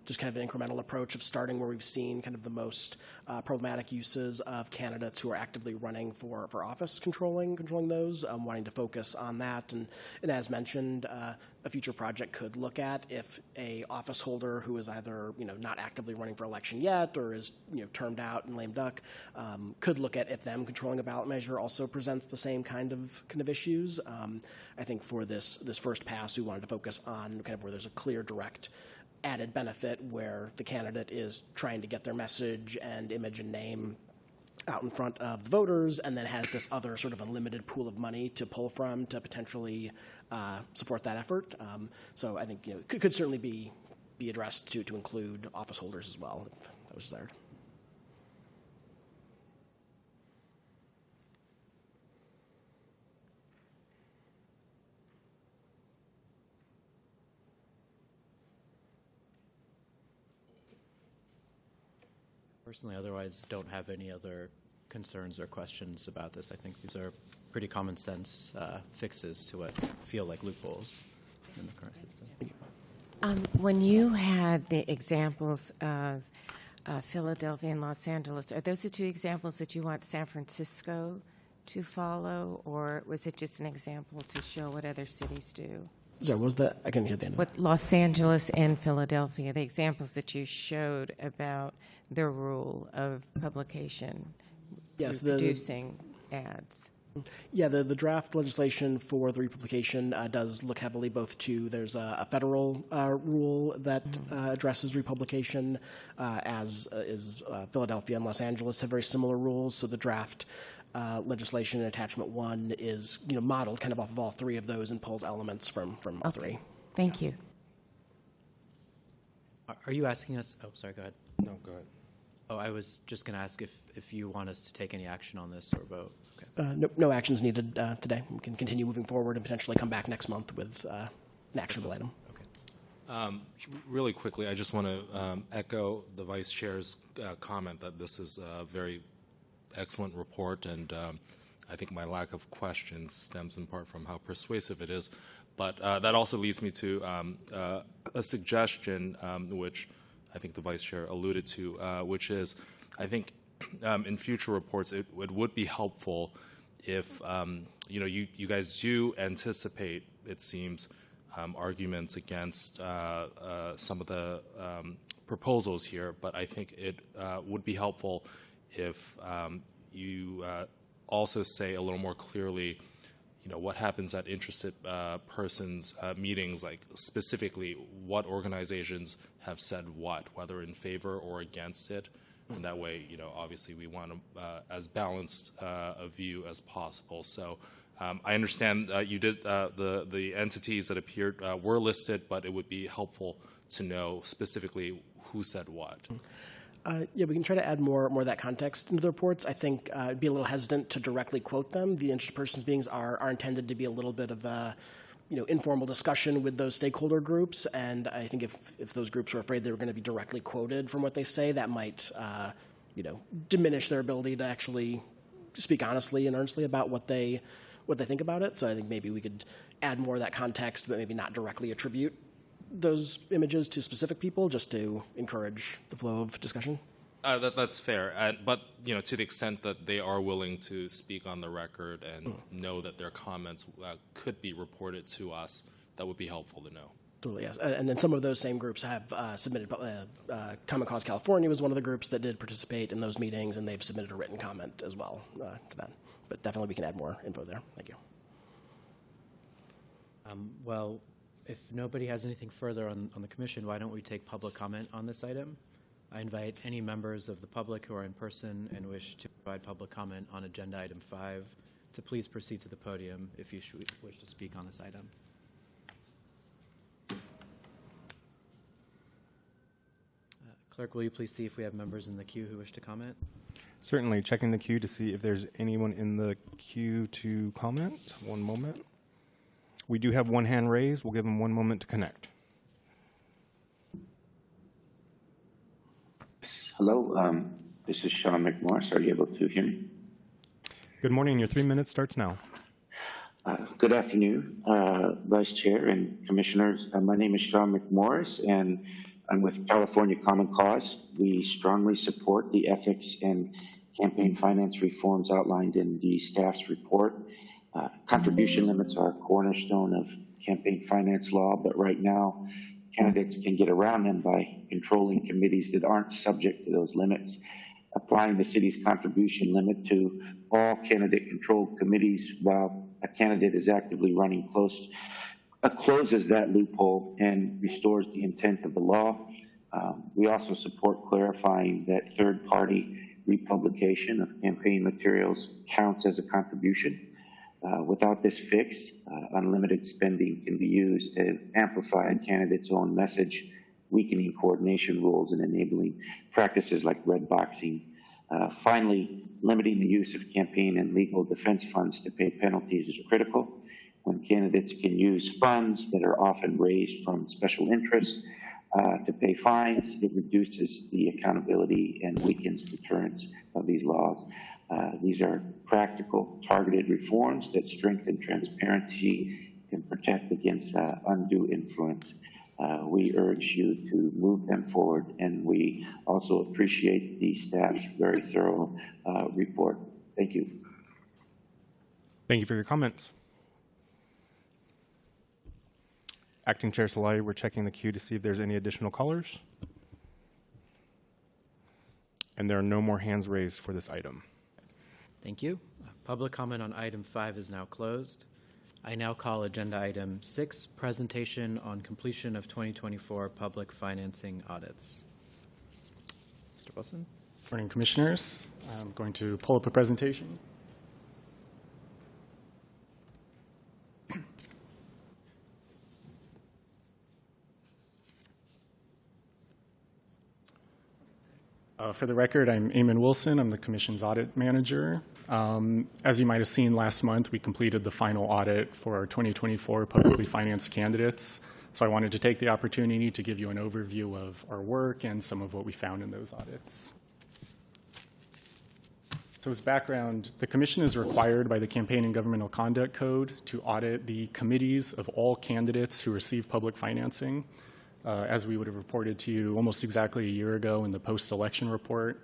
just kind of an incremental approach of starting where we've seen kind of the most problematic uses of candidates who are actively running for office, controlling those, wanting to focus on that. And as mentioned, a future project could look at if a office holder who is either not actively running for election yet or is termed out and lame duck, could look at if them controlling a ballot measure also presents the same kind of issues. I think for this first pass, we wanted to focus on kind of where there's a clear, direct added benefit where the candidate is trying to get their message and image and name out in front of the voters, and then has this other sort of unlimited pool of money to pull from to potentially support that effort. So I think it could certainly be addressed to include office holders as well, if that was desired. Personally, otherwise, don't have any other concerns or questions about this. I think these are pretty common sense fixes to what feel like loopholes in the current system. When you had the examples of Philadelphia and Los Angeles, are those the two examples that you want San Francisco to follow, or was it just an example to show what other cities do? Sorry, what was that? I couldn't hear the end of it. With Los Angeles and Philadelphia, the examples that you showed about the rule of publication, Yes, reducing ads. Yeah, the draft legislation for the republication does look heavily both to, there's a federal rule that addresses republication, as is Philadelphia and Los Angeles have very similar rules. So the draft legislation in attachment 1 is, modeled kind of off of all three of those and pulls elements from all three. Thank you. Are you asking us? Oh, sorry, go ahead. No, go ahead. Oh, I was just going to ask if you want us to take any action on this or vote. Okay. No actions needed today. We can continue moving forward and potentially come back next month with an actionable item. Okay. Really quickly, I just want to echo the Vice Chair's comment that this is a very excellent report, and I think my lack of questions stems in part from how persuasive it is. But that also leads me to a suggestion, which I think the Vice Chair alluded to, which is, I think in future reports it would be helpful if you guys do anticipate, it seems, arguments against some of the proposals here, but I think it would be helpful if you also say a little more clearly what happens at interested persons meetings, like specifically what organizations have said what, whether in favor or against it. And that way, obviously we want as balanced a view as possible. So I understand you did the entities that appeared were listed, but it would be helpful to know specifically who said what. Yeah, we can try to add more of that context into the reports. I think I'd be a little hesitant to directly quote them. The interested persons meetings are intended to be a little bit of a informal discussion with those stakeholder groups, and I think if those groups are afraid they were going to be directly quoted from what they say, that might diminish their ability to actually speak honestly and earnestly about what they think about it. So I think maybe we could add more of that context, but maybe not directly attribute those images to specific people, just to encourage the flow of discussion. That's fair, but to the extent that they are willing to speak on the record and know that their comments could be reported to us, that would be helpful to know. Totally, yes. And then some of those same groups have submitted. Common Cause California was one of the groups that did participate in those meetings, and they've submitted a written comment as well to that. But definitely, we can add more info there. Thank you. Well, if nobody has anything further on the commission, why don't we take public comment on this item? I invite any members of the public who are in person and wish to provide public comment on agenda item 5 to please proceed to the podium if you wish to speak on this item. Clerk, will you please see if we have members in the queue who wish to comment? Certainly, checking the queue to see if there's anyone in the queue to comment. One moment. We do have one hand raised. We'll give them 1 moment to connect. Hello, this is Sean McMorris. Are you able to hear me? Good morning. Your 3 minutes starts now. Good afternoon, Vice Chair and Commissioners. My name is Sean McMorris, and I'm with California Common Cause. We strongly support the ethics and campaign finance reforms outlined in the staff's report. Contribution limits are a cornerstone of campaign finance law, but right now, candidates can get around them by controlling committees that aren't subject to those limits. Applying the city's contribution limit to all candidate-controlled committees while a candidate is actively running closes that loophole and restores the intent of the law. We also support clarifying that third-party republication of campaign materials counts as a contribution. Without this fix, unlimited spending can be used to amplify a candidate's own message, weakening coordination rules and enabling practices like red boxing. Finally, limiting the use of campaign and legal defense funds to pay penalties is critical. When candidates can use funds that are often raised from special interests to pay fines, it reduces the accountability and weakens deterrence of these laws. These are practical, targeted reforms that strengthen transparency and protect against undue influence. We urge you to move them forward, and we also appreciate the staff's very thorough report. Thank you. Thank you for your comments. Acting Chair Salai, we're checking the queue to see if there's any additional callers. And there are no more hands raised for this item. Thank you. Public comment on item 5 is now closed. I now call agenda item 6, presentation on completion of 2024 public financing audits. Mr. Wilson. Morning, Commissioners. I'm going to pull up a presentation. For the record, I'm Eamon Wilson. I'm the Commission's audit manager. As you might have seen last month, we completed the final audit for our 2024 publicly financed candidates. So I wanted to take the opportunity to give you an overview of our work and some of what we found in those audits. So as background, the Commission is required by the Campaign and Governmental Conduct Code to audit the committees of all candidates who receive public financing. As we would have reported to you almost exactly a year ago in the post-election report,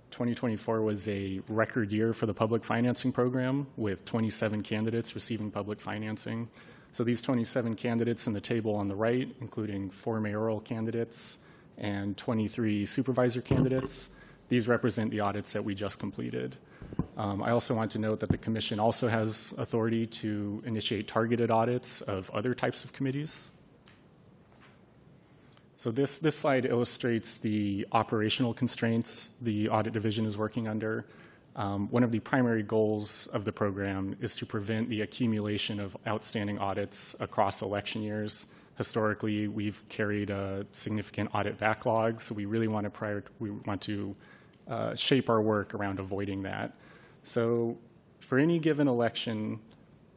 2024 was a record year for the public financing program, with 27 candidates receiving public financing. So these 27 candidates in the table on the right, including 4 mayoral candidates and 23 supervisor candidates, these represent the audits that we just completed. I also want to note that the Commission also has authority to initiate targeted audits of other types of committees. So this slide illustrates the operational constraints the audit division is working under. One of the primary goals of the program is to prevent the accumulation of outstanding audits across election years. Historically, we've carried a significant audit backlog, so we really want to shape our work around avoiding that. So for any given election,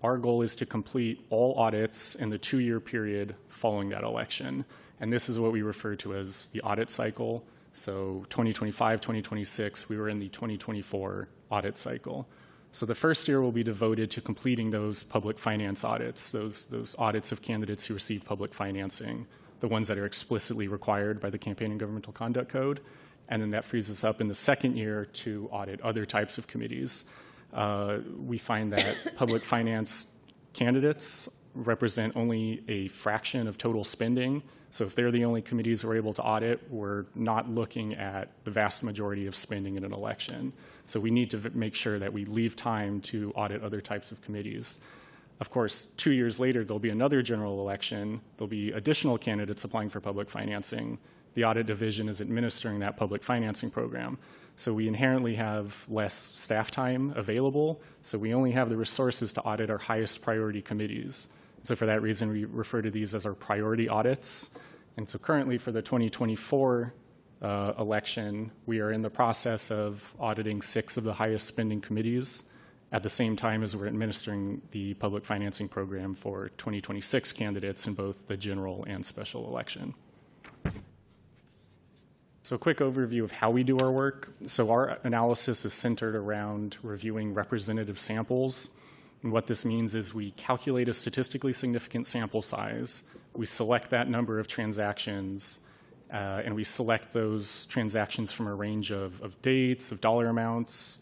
our goal is to complete all audits in the 2-year period following that election. And this is what we refer to as the audit cycle. So 2025, 2026, we were in the 2024 audit cycle. So the first year will be devoted to completing those public finance audits, those audits of candidates who receive public financing, the ones that are explicitly required by the Campaign and Governmental Conduct Code. And then that frees us up in the second year to audit other types of committees. We find that public finance candidates represent only a fraction of total spending. So if they're the only committees we're able to audit, we're not looking at the vast majority of spending in an election. So we need to make sure that we leave time to audit other types of committees. Of course, 2 years later, there'll be another general election. There'll be additional candidates applying for public financing. The audit division is administering that public financing program. So we inherently have less staff time available. So we only have the resources to audit our highest priority committees. So for that reason, we refer to these as our priority audits. And so currently for the 2024 election, we are in the process of auditing 6 of the highest spending committees at the same time as we're administering the public financing program for 2026 candidates in both the general and special election. So a quick overview of how we do our work. So our analysis is centered around reviewing representative samples. And what this means is we calculate a statistically significant sample size, we select that number of transactions, and we select those transactions from a range of dates, of dollar amounts,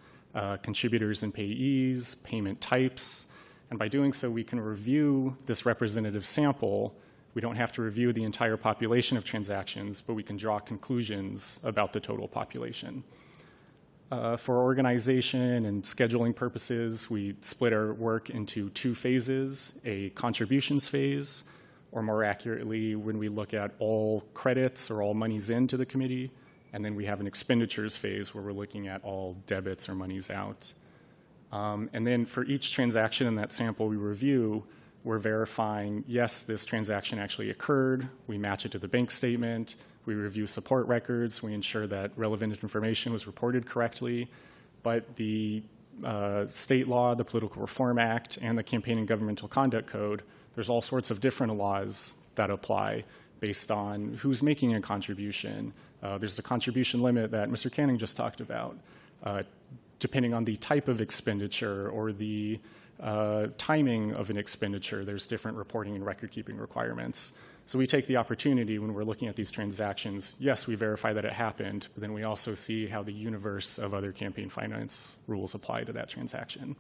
contributors and payees, payment types. And by doing so, we can review this representative sample. We don't have to review the entire population of transactions, but we can draw conclusions about the total population. For organization and scheduling purposes, we split our work into 2 phases, a contributions phase, or more accurately, when we look at all credits or all monies into the committee, and then we have an expenditures phase where we're looking at all debits or monies out. And then for each transaction in that sample we review, we're verifying, yes, this transaction actually occurred, we match it to the bank statement, we review support records, we ensure that relevant information was reported correctly, but the state law, the Political Reform Act, and the Campaign and Governmental Conduct Code, there's all sorts of different laws that apply based on who's making a contribution. There's the contribution limit that Mr. Canning just talked about. Depending on the type of expenditure or the timing of an expenditure, there's different reporting and record-keeping requirements. So we take the opportunity when we're looking at these transactions, yes, we verify that it happened, but then we also see how the universe of other campaign finance rules apply to that transaction.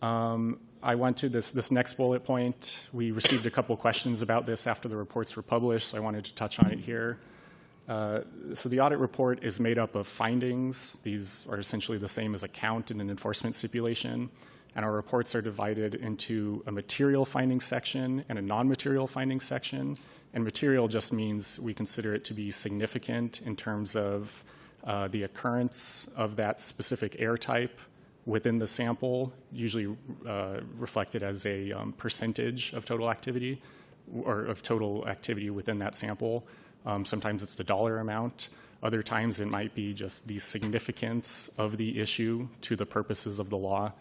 I went to this next bullet point. We received a couple questions about this after the reports were published, so I wanted to touch on it here. So the audit report is made up of findings. These are essentially the same as a count in an enforcement stipulation. And our reports are divided into a material findings section and a non-material findings section. And material just means we consider it to be significant in terms of the occurrence of that specific air type within the sample, usually reflected as a percentage of total activity or of total activity within that sample. Sometimes it's the dollar amount. Other times it might be just the significance of the issue to the purposes of the law.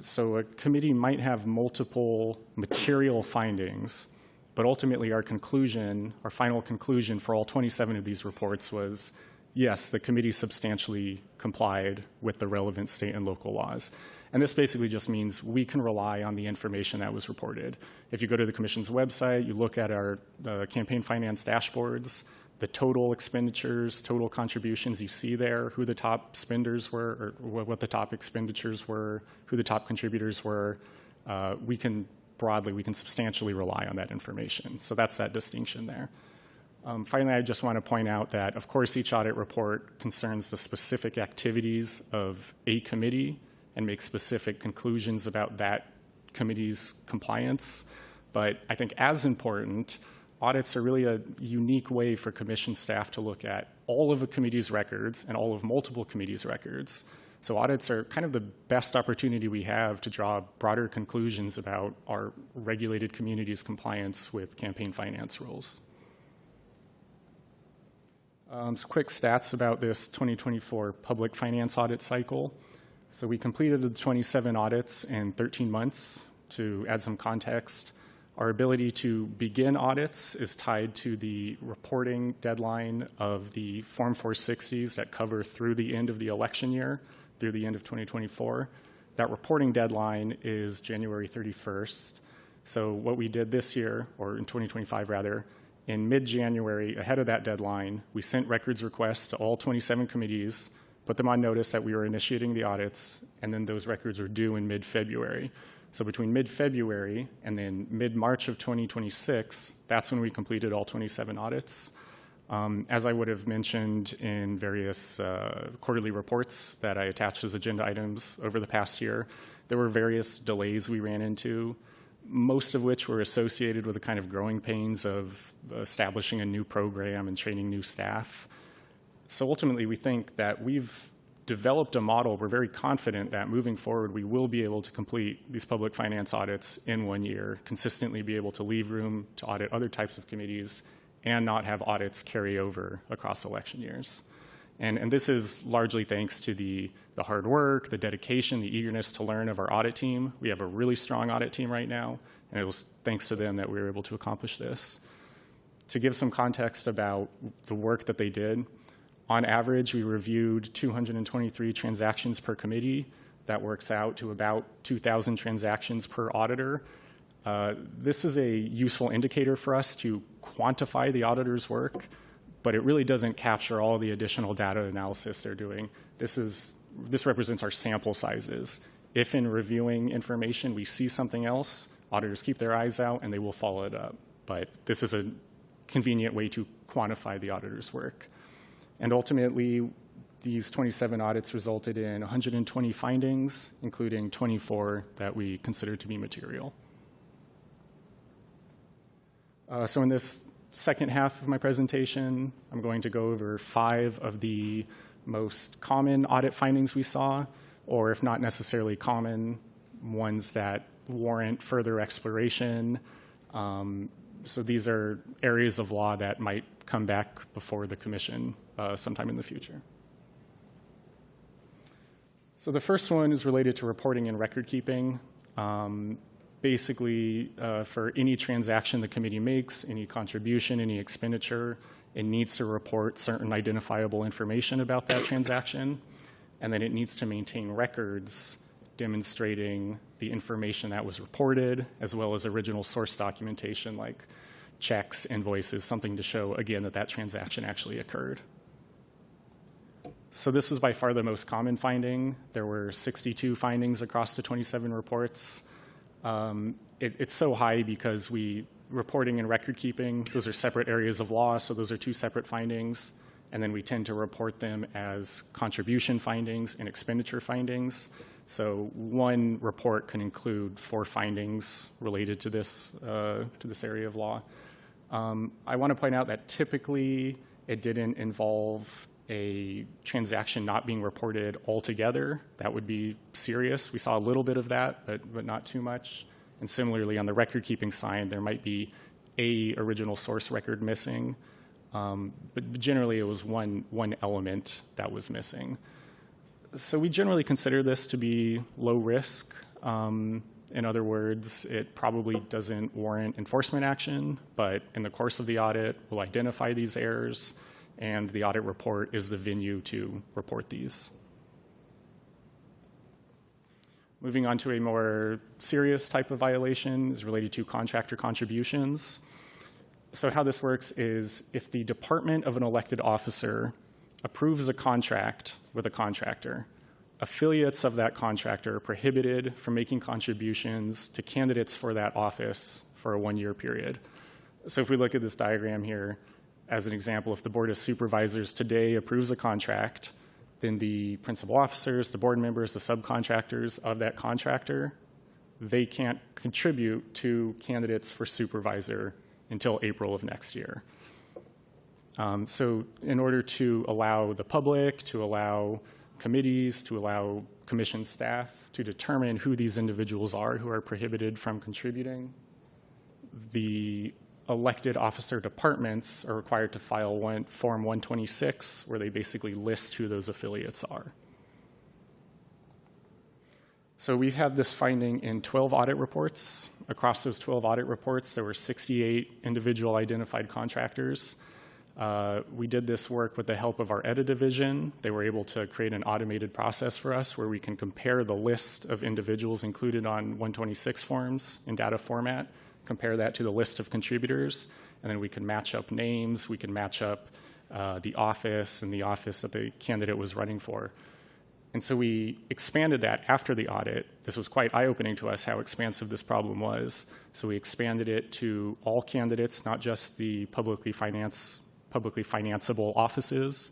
So a committee might have multiple material findings, but ultimately our final conclusion for all 27 of these reports was, yes, the committee substantially complied with the relevant state and local laws. And this basically just means we can rely on the information that was reported. If you go to the Commission's website, you look at our campaign finance dashboards, the total expenditures, total contributions, you see there who the top spenders were, or what the top expenditures were, who the top contributors were. We can substantially rely on that information. So that's that distinction there. Finally, I just want to point out that, of course, each audit report concerns the specific activities of a committee and makes specific conclusions about that committee's compliance. But I think as important, audits are really a unique way for commission staff to look at all of a committee's records and all of multiple committees' records. So audits are kind of the best opportunity we have to draw broader conclusions about our regulated community's compliance with campaign finance rules. Some quick stats about this 2024 public finance audit cycle. So we completed the 27 audits in 13 months. To add some context, our ability to begin audits is tied to the reporting deadline of the Form 460s that cover through the end of the election year, through the end of 2024. That reporting deadline is January 31st. So what we did this year, or in 2025 rather, in mid-January, ahead of that deadline, we sent records requests to all 27 committees, put them on notice that we were initiating the audits, and then those records were due in mid-February. So between mid-February and then mid-March of 2026, that's when we completed all 27 audits. As I would have mentioned in various quarterly reports that I attached as agenda items over the past year, there were various delays we ran into, most of which were associated with the kind of growing pains of establishing a new program and training new staff. So ultimately, we think that we've developed a model. We're very confident that moving forward, we will be able to complete these public finance audits in 1 year, consistently be able to leave room to audit other types of committees, and not have audits carry over across election years. And this is largely thanks to the hard work, the dedication, the eagerness to learn of our audit team. We have a really strong audit team right now, and it was thanks to them that we were able to accomplish this. To give some context about the work that they did, on average, we reviewed 223 transactions per committee. That works out to about 2,000 transactions per auditor. This is a useful indicator for us to quantify the auditor's work, but it really doesn't capture all the additional data analysis they're doing. This represents our sample sizes. If in reviewing information we see something else, auditors keep their eyes out and they will follow it up. But this is a convenient way to quantify the auditor's work. And ultimately, these 27 audits resulted in 120 findings, including 24 that we considered to be material. So in this second half of my presentation, I'm going to go over 5 of the most common audit findings we saw, or if not necessarily common, ones that warrant further exploration. So these are areas of law that might come back before the commission sometime in the future. So the first one is related to reporting and record keeping. Basically, for any transaction the committee makes, any contribution, any expenditure, it needs to report certain identifiable information about that transaction, and then it needs to maintain records demonstrating the information that was reported, as well as original source documentation like checks, invoices, something to show, again, that that transaction actually occurred. So this was by far the most common finding. There were 62 findings across the 27 reports. It's so high because we reporting and record keeping, those are separate areas of law, so those are two separate findings. And then we tend to report them as contribution findings and expenditure findings. So one report can include 4 findings related to this area of law. I want to point out that typically it didn't involve a transaction not being reported altogether. That would be serious. We saw a little bit of that, but not too much. And similarly, on the record keeping side, there might be a original source record missing. But generally, it was one element that was missing. So we generally consider this to be low risk. In other words, it probably doesn't warrant enforcement action, but in the course of the audit, we'll identify these errors, and the audit report is the venue to report these. Moving on to a more serious type of violation is related to contractor contributions. So how this works is if the department of an elected officer approves a contract with a contractor, affiliates of that contractor are prohibited from making contributions to candidates for that office for a 1-year period. So if we look at this diagram here, as an example, if the Board of Supervisors today approves a contract, then the principal officers, the board members, the subcontractors of that contractor, they can't contribute to candidates for supervisor until April of next year. So in order to allow the public, to allow committees, to allow commission staff to determine who these individuals are who are prohibited from contributing, the elected officer departments are required to file Form 126, where they basically list who those affiliates are. So we've had this finding in 12 audit reports. Across those 12 audit reports, there were 68 individual identified contractors. We did this work with the help of our EDIT division. They were able to create an automated process for us where we can compare the list of individuals included on 126 forms in data format, compare that to the list of contributors, and then we can match up names, we can match up the office and the office that the candidate was running for. And so we expanded that after the audit. This was quite eye-opening to us how expansive this problem was. So we expanded it to all candidates, not just the publicly financeable offices.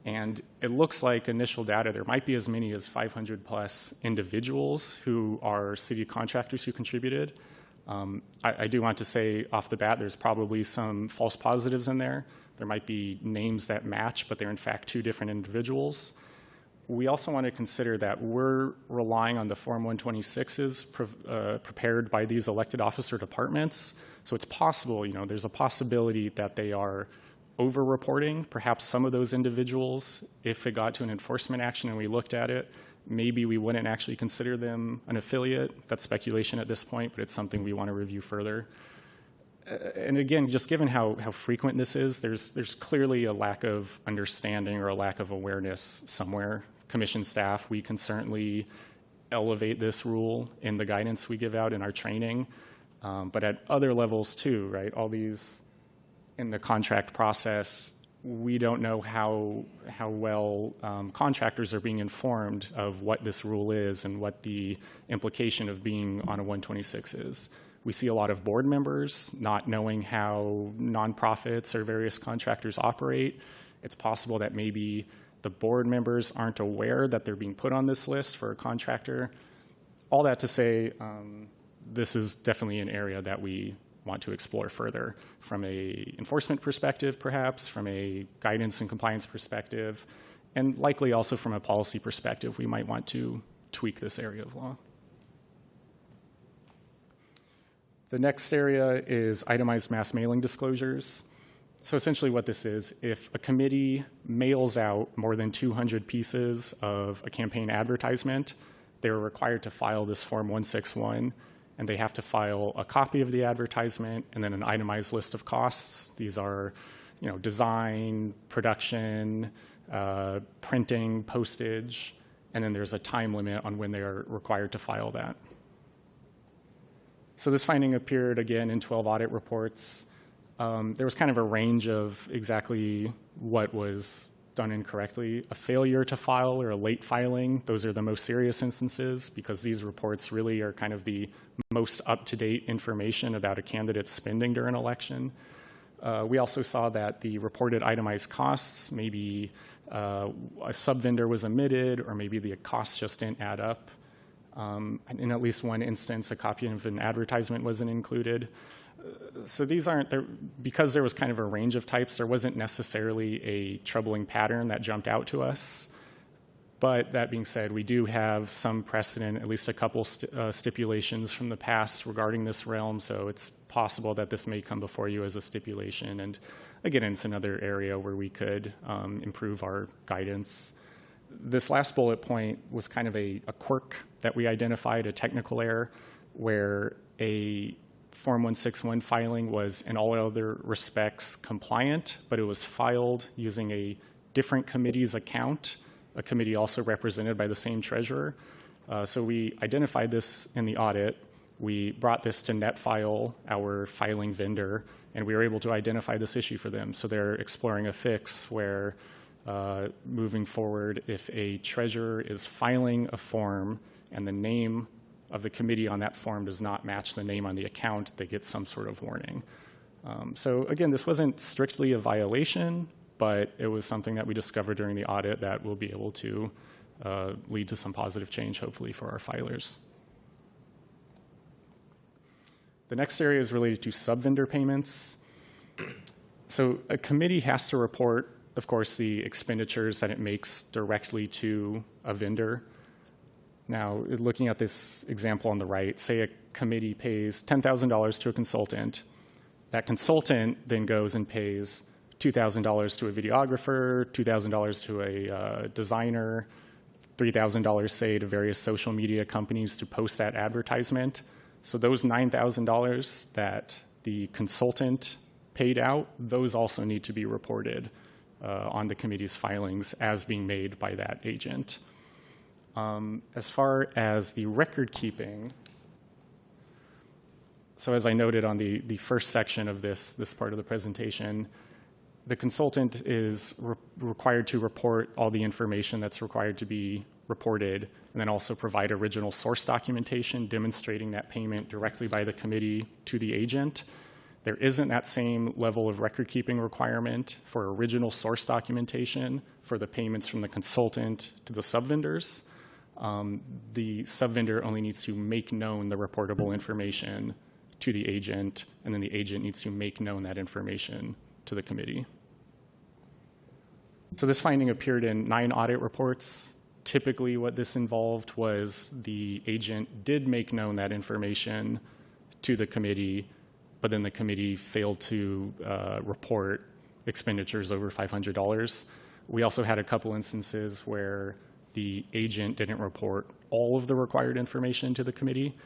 And it looks like initial data, there might be as many as 500 plus individuals who are city contractors who contributed. I do want to say off the bat, there's probably some false positives in there. There might be names that match, but they're in fact 2 different individuals. We also want to consider that we're relying on the Form 126s prepared by these elected officer departments. So it's possible, there's a possibility that they are over-reporting. Perhaps some of those individuals, if it got to an enforcement action and we looked at it, maybe we wouldn't actually consider them an affiliate. That's speculation at this point, but it's something we want to review further. And again, just given how frequent this is, there's clearly a lack of understanding or a lack of awareness somewhere. Commission staff, we can certainly elevate this rule in the guidance we give out in our training, but at other levels too, right? All these in the contract process, we don't know how well contractors are being informed of what this rule is and what the implication of being on a 126 is. We see a lot of board members not knowing how nonprofits or various contractors operate. It's possible that maybe the board members aren't aware that they're being put on this list for a contractor. All that to say, this is definitely an area that we want to explore further from a enforcement perspective, perhaps, from a guidance and compliance perspective, and likely also from a policy perspective, we might want to tweak this area of law. The next area is itemized mass mailing disclosures. So essentially what this is, if a committee mails out more than 200 pieces of a campaign advertisement, they're required to file this Form 161, and they have to file a copy of the advertisement and then an itemized list of costs. These are, design, production, printing, postage, and then there's a time limit on when they are required to file that. So this finding appeared again in 12 audit reports. There was kind of a range of exactly what was done incorrectly. A failure to file or a late filing, those are the most serious instances because these reports really are kind of the most up-to-date information about a candidate's spending during an election. We also saw that the reported itemized costs, maybe a sub-vendor was omitted or maybe the costs just didn't add up. In at least one instance, a copy of an advertisement wasn't included. So these aren't, because there was kind of a range of types, there wasn't necessarily a troubling pattern that jumped out to us. But that being said, we do have some precedent, at least a couple stipulations from the past regarding this realm, so it's possible that this may come before you as a stipulation. And again, it's another area where we could improve our guidance. This last bullet point was kind of a quirk that we identified, a technical error, where a Form 161 filing was in all other respects compliant, but it was filed using a different committee's account, a committee also represented by the same treasurer. So we identified this in the audit. We brought this to NetFile, our filing vendor, and we were able to identify this issue for them. So they're exploring a fix where moving forward, if a treasurer is filing a form and the name of the committee on that form does not match the name on the account, they get some sort of warning. So again, this wasn't strictly a violation, but it was something that we discovered during the audit that will be able to lead to some positive change, hopefully, for our filers. The next area is related to sub-vendor payments. So a committee has to report, of course, the expenditures that it makes directly to a vendor. Now, looking at this example on the right, say a committee pays $10,000 to a consultant. That consultant then goes and pays $2,000 to a videographer, $2,000 to a designer, $3,000, say, to various social media companies to post that advertisement. So those $9,000 that the consultant paid out, those also need to be reported on the committee's filings as being made by that agent. As far as the record keeping, so as I noted on the first section of this part of the presentation, the consultant is required to report all the information that's required to be reported, and then also provide original source documentation demonstrating that payment directly by the committee to the agent. There isn't that same level of record keeping requirement for original source documentation for the payments from the consultant to the sub-vendors. The sub-vendor only needs to make known the reportable information to the agent, and then the agent needs to make known that information to the committee. So this finding appeared in 9 audit reports. Typically what this involved was the agent did make known that information to the committee, but then the committee failed to report expenditures over $500. We also had a couple instances where the agent didn't report all of the required information to the committee.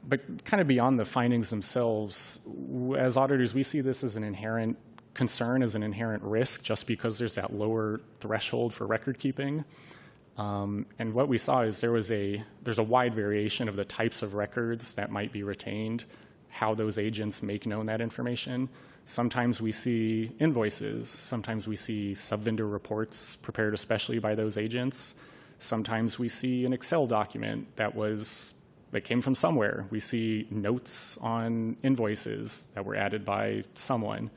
But kind of beyond the findings themselves, as auditors, we see this as an inherent concern, as an inherent risk, just because there's that lower threshold for record keeping. And what we saw is there's a wide variation of the types of records that might be retained, how those agents make known that information. Sometimes we see invoices. Sometimes we see sub-vendor reports prepared especially by those agents. Sometimes we see an Excel document that came from somewhere. We see notes on invoices that were added by someone.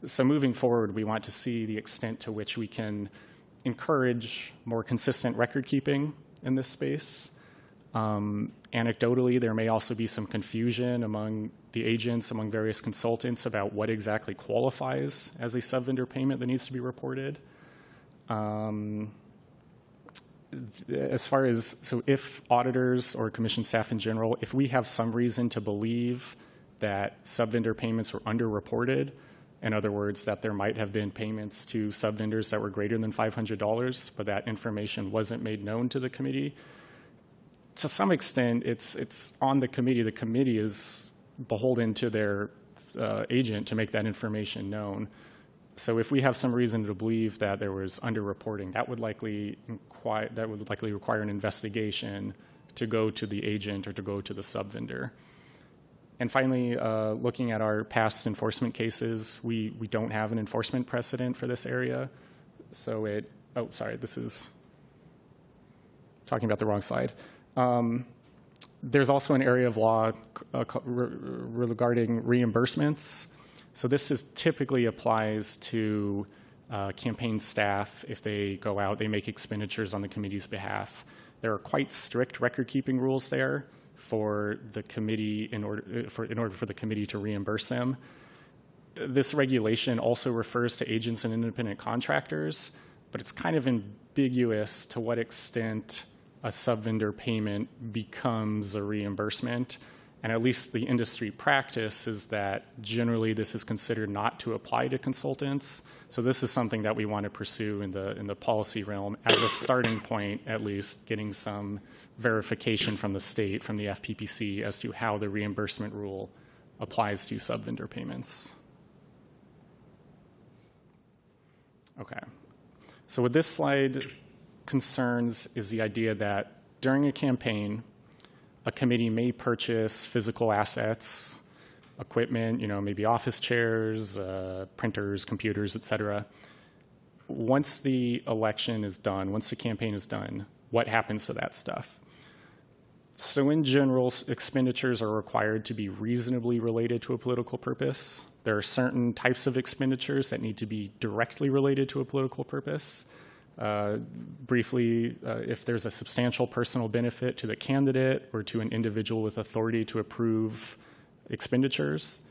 So moving forward, we want to see the extent to which we can encourage more consistent record keeping in this space. Anecdotally, there may also be some confusion among the agents, among various consultants about what exactly qualifies as a sub-vendor payment that needs to be reported. So if auditors or commission staff in general, if we have some reason to believe that sub-vendor payments were underreported, in other words, that there might have been payments to sub-vendors that were greater than $500, but that information wasn't made known to the committee, to some extent, it's on the committee. The committee is beholden to their agent to make that information known. So if we have some reason to believe that there was underreporting, that would likely require an investigation to go to the agent or to go to the sub-vendor. And finally, looking at our past enforcement cases, we don't have an enforcement precedent for this area. So oh, sorry, this is talking about the wrong slide. There's also an area of law regarding reimbursements. So this typically applies to campaign staff. If they go out, they make expenditures on the committee's behalf. There are quite strict record-keeping rules there for the committee in order for the committee to reimburse them. This regulation also refers to agents and independent contractors, but it's kind of ambiguous to what extent a sub-vendor payment becomes a reimbursement. And at least the industry practice is that generally this is considered not to apply to consultants. So this is something that we want to pursue in the policy realm as a starting point, at least getting some verification from the state, from the FPPC, as to how the reimbursement rule applies to sub-vendor payments. Okay. So what this slide concerns is the idea that during a campaign, a committee may purchase physical assets, equipment, maybe office chairs, printers, computers, et cetera. Once the election is done, once the campaign is done, what happens to that stuff? So in general, expenditures are required to be reasonably related to a political purpose. There are certain types of expenditures that need to be directly related to a political purpose. Briefly, if there's a substantial personal benefit to the candidate or to an individual with authority to approve expenditures.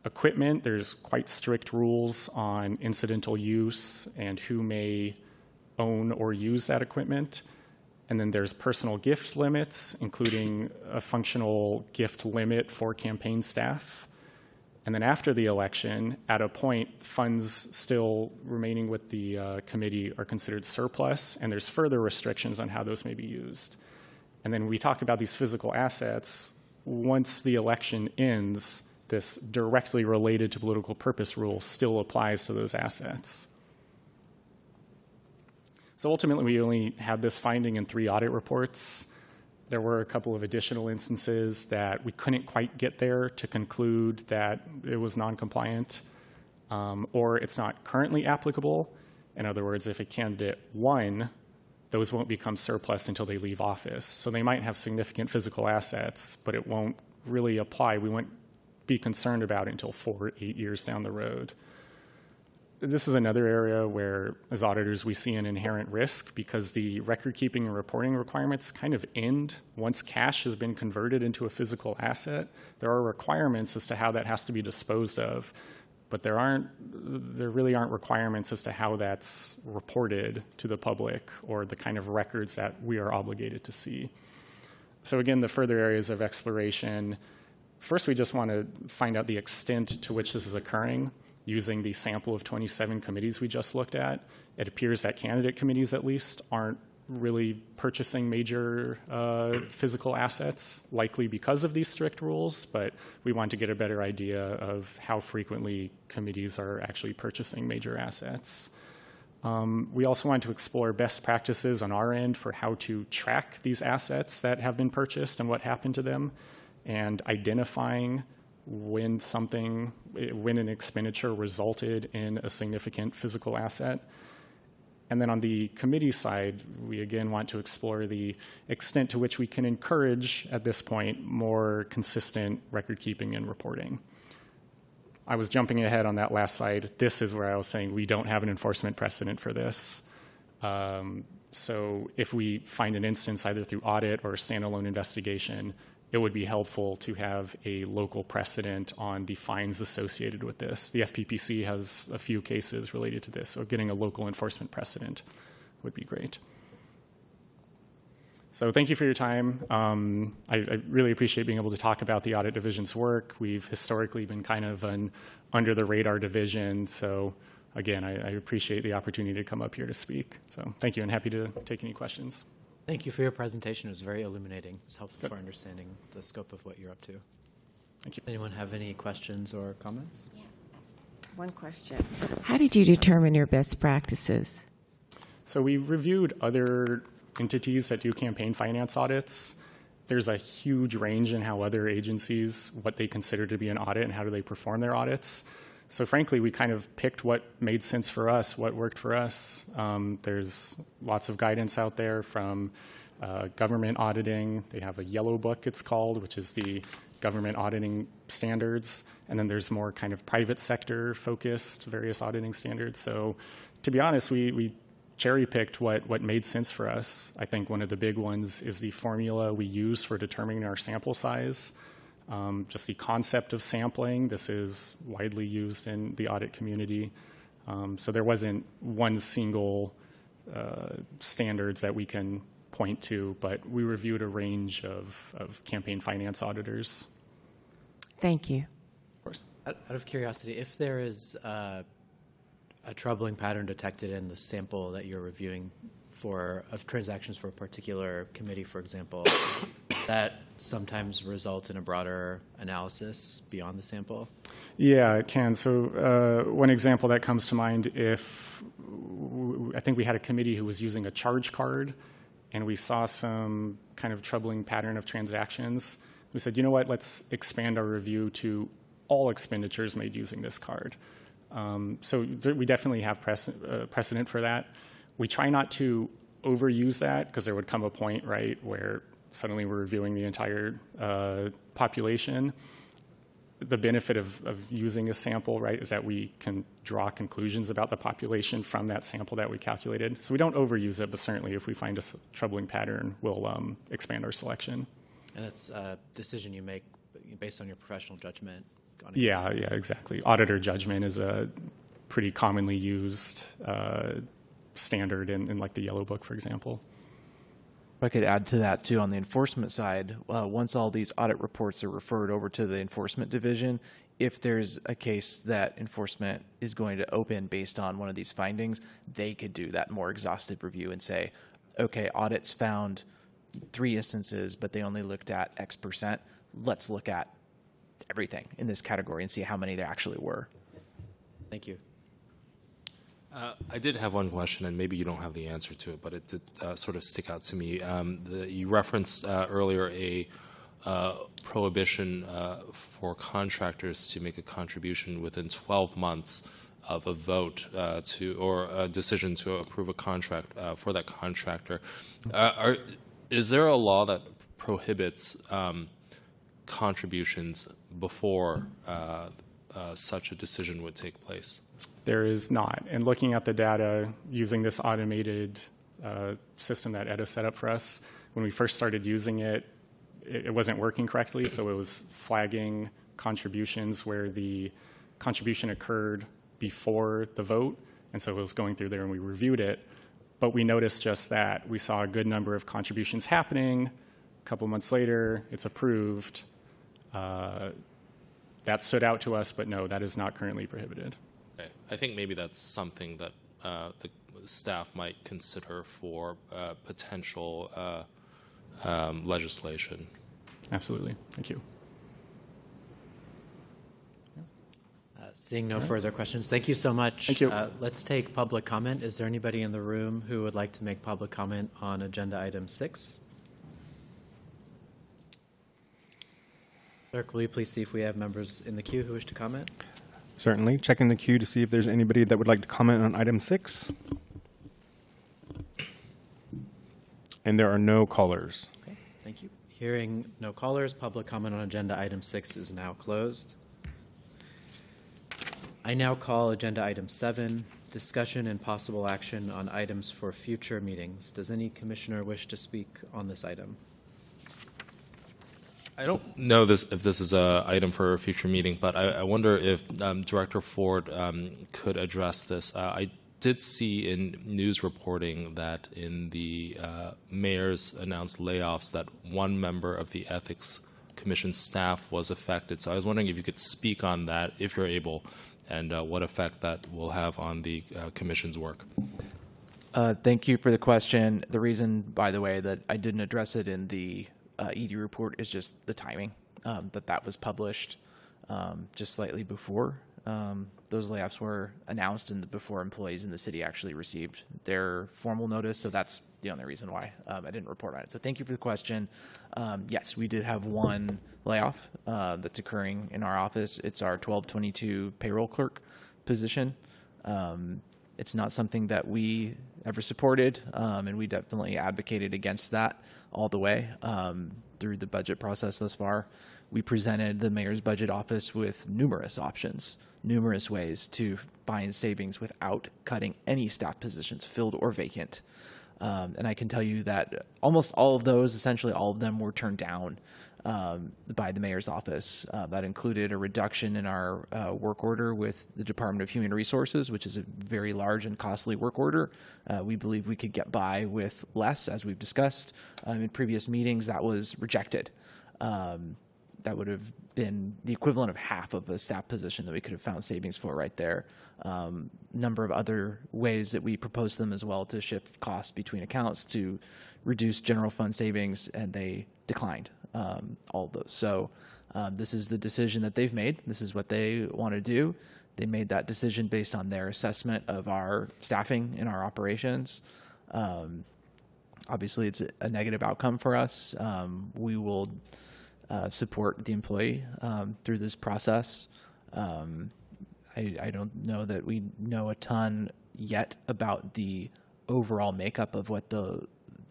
Equipment, there's quite strict rules on incidental use and who may own or use that equipment. And then there's personal gift limits, including a functional gift limit for campaign staff. And then after the election, at a point, funds still remaining with the committee are considered surplus, and there's further restrictions on how those may be used. And then when we talk about these physical assets, once the election ends, this directly related to political purpose rule still applies to those assets. So ultimately, we only had this finding in 3 audit reports. There were a couple of additional instances that we couldn't quite get there to conclude that it was non-compliant, or it's not currently applicable. In other words, if a candidate won, those won't become surplus until they leave office. So they might have significant physical assets, but it won't really apply. We won't be concerned about it until 4 or 8 years down the road. This is another area where, as auditors, we see an inherent risk because the record-keeping and reporting requirements kind of end once cash has been converted into a physical asset. There are requirements as to how that has to be disposed of, but there really aren't requirements as to how that's reported to the public or the kind of records that we are obligated to see. So again, the further areas of exploration, first we just want to find out the extent to which this is occurring. Using the sample of 27 committees we just looked at, it appears that candidate committees, at least, aren't really purchasing major physical assets, likely because of these strict rules, but we want to get a better idea of how frequently committees are actually purchasing major assets. We also want to explore best practices on our end for how to track these assets that have been purchased and what happened to them, and identifying when an expenditure resulted in a significant physical asset. And then on the committee side, we again want to explore the extent to which we can encourage, at this point, more consistent record keeping and reporting. I was jumping ahead on that last slide. This is where I was saying we don't have an enforcement precedent for this. So if we find an instance either through audit or a standalone investigation, it would be helpful to have a local precedent on the fines associated with this. The FPPC has a few cases related to this, so getting a local enforcement precedent would be great. So thank you for your time. I really appreciate being able to talk about the audit division's work. We've historically been kind of an under-the-radar division, so again, I appreciate the opportunity to come up here to speak. So thank you, and happy to take any questions. Thank you for your presentation. It was very illuminating. It was helpful for understanding the scope of what you're up to. Thank you. Anyone have any questions or comments? Yeah. One question. How did you determine your best practices? So we reviewed other entities that do campaign finance audits. There's a huge range in how other agencies, what they consider to be an audit and how do they perform their audits. So frankly, we kind of picked what made sense for us, what worked for us. There's lots of guidance out there from government auditing. They have a yellow book, it's called, which is the government auditing standards. And then there's more kind of private sector focused various auditing standards. So to be honest, we cherry-picked what made sense for us. I think one of the big ones is the formula we use for determining our sample size. Just the concept of sampling. This is widely used in the audit community. So there wasn't one single standards that we can point to, but we reviewed a range of campaign finance auditors. Thank you. Of course. Out of curiosity, if there is a troubling pattern detected in the sample that you're reviewing of transactions for a particular committee, for example, that sometimes result in a broader analysis beyond the sample? Yeah, it can. So one example that comes to mind, I think we had a committee who was using a charge card, and we saw some kind of troubling pattern of transactions. We said, you know what, let's expand our review to all expenditures made using this card. So we definitely have precedent for that. We try not to overuse that because there would come a point, right, where suddenly we're reviewing the entire population. The benefit of using a sample, right, is that we can draw conclusions about the population from that sample that we calculated. So we don't overuse it, but certainly if we find a troubling pattern, we'll expand our selection. And it's a decision you make based on your professional judgment? Yeah, exactly. Auditor judgment is a pretty commonly used standard in like the Yellow Book, for example. If I could add to that too, on the enforcement side, once all these audit reports are referred over to the enforcement division, if there's a case that enforcement is going to open based on one of these findings, they could do that more exhaustive review and say, okay, audits found 3 instances, but they only looked at X%. Let's look at everything in this category and see how many there actually were. Thank you. I did have one question, and maybe you don't have the answer to it, but it did sort of stick out to me. You referenced earlier a prohibition for contractors to make a contribution within 12 months of a vote or a decision to approve a contract for that contractor. Is there a law that prohibits contributions before such a decision would take place? There is not. And looking at the data using this automated system that Etta set up for us, when we first started using it, it wasn't working correctly. So it was flagging contributions where the contribution occurred before the vote. And so it was going through there and we reviewed it. But we noticed just that. We saw a good number of contributions happening. A couple months later, it's approved. That stood out to us, but no, that is not currently prohibited. Okay. I think maybe that's something that the staff might consider for potential legislation. Absolutely. Thank you. Seeing no further questions, thank you so much. Thank you. Let's take public comment. Is there anybody in the room who would like to make public comment on agenda item 6? Clerk, will you please see if we have members in the queue who wish to comment? Certainly. Checking the queue to see if there's anybody that would like to comment on item 6. And there are no callers. Okay, thank you. Hearing no callers, public comment on agenda item 6 is now closed. I now call agenda item 7, discussion and possible action on items for future meetings. Does any commissioner wish to speak on this item? I don't know if this is an item for a future meeting, but I wonder if Director Ford could address this. I did see in news reporting that in the mayor's announced layoffs that one member of the Ethics Commission staff was affected. So I was wondering if you could speak on that, if you're able, and what effect that will have on the Commission's work. Thank you for the question. The reason, by the way, that I didn't address it in the ED report is just the timing that was published just slightly before. Those layoffs were announced and before employees in the city actually received their formal notice, so that's the only reason why I didn't report on it. So thank you for the question. Yes, we did have one layoff that's occurring in our office. It's our 1222 payroll clerk position. It's not something that we ever supported, and we definitely advocated against that all the way through the budget process thus far. We presented the mayor's budget office with numerous options, numerous ways to find savings without cutting any staff positions, filled or vacant. And I can tell you that almost all of those, essentially all of them, were turned down by the mayor's office. That included a reduction in our work order with the Department of Human Resources, which is a very large and costly work order. We believe we could get by with less, as we've discussed in previous meetings. That was rejected. That would have been the equivalent of half of a staff position that we could have found savings for right there. Number of other ways that we proposed them as well to shift costs between accounts to reduce general fund savings, and they declined all of those. So this is the decision that they've made. This is what they want to do. They made that decision based on their assessment of our staffing in our operations. Obviously, it's a negative outcome for us. We will support the employee through this process. I don't know that we know a ton yet about the overall makeup of what the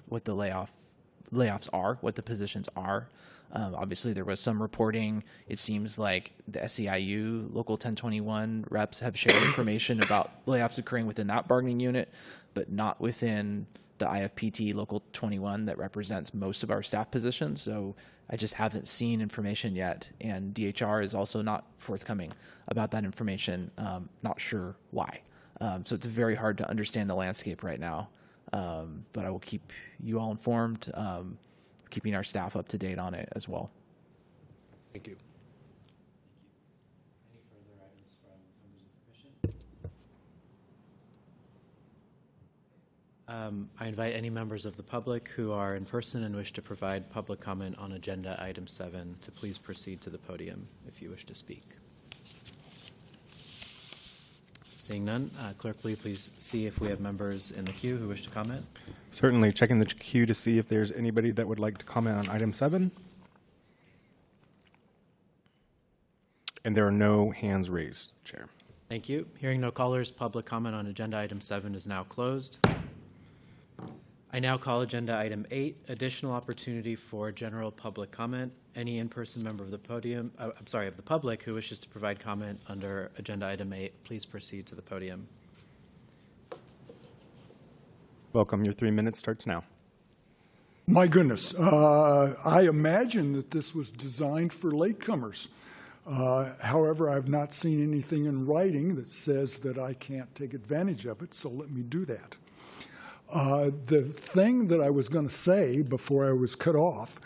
layoffs are, what the positions are. Obviously, there was some reporting. It seems like the SEIU Local 1021 reps have shared information about layoffs occurring within that bargaining unit, but not within the IFPT Local 21 that represents most of our staff positions. So I just haven't seen information yet, and DHR is also not forthcoming about that information. Not sure why. So it's very hard to understand the landscape right now. But I will keep you all informed, keeping our staff up to date on it as well. Thank you. Any further items from members of the commission? I invite any members of the public who are in person and wish to provide public comment on agenda item 7 to please proceed to the podium if you wish to speak. Seeing none, clerk, will you please see if we have members in the queue who wish to comment? Certainly. Checking the queue to see if there's anybody that would like to comment on item 7. And there are no hands raised, Chair. Thank you. Hearing no callers, public comment on agenda item 7 is now closed. I now call agenda item 8, additional opportunity for general public comment. Any in-person member of the podium, of the public who wishes to provide comment under agenda item 8, please proceed to the podium. Welcome. Your 3 minutes starts now. My goodness, I imagine that this was designed for latecomers. However, I've not seen anything in writing that says that I can't take advantage of it, so let me do that. The thing that I was going to say before I was cut off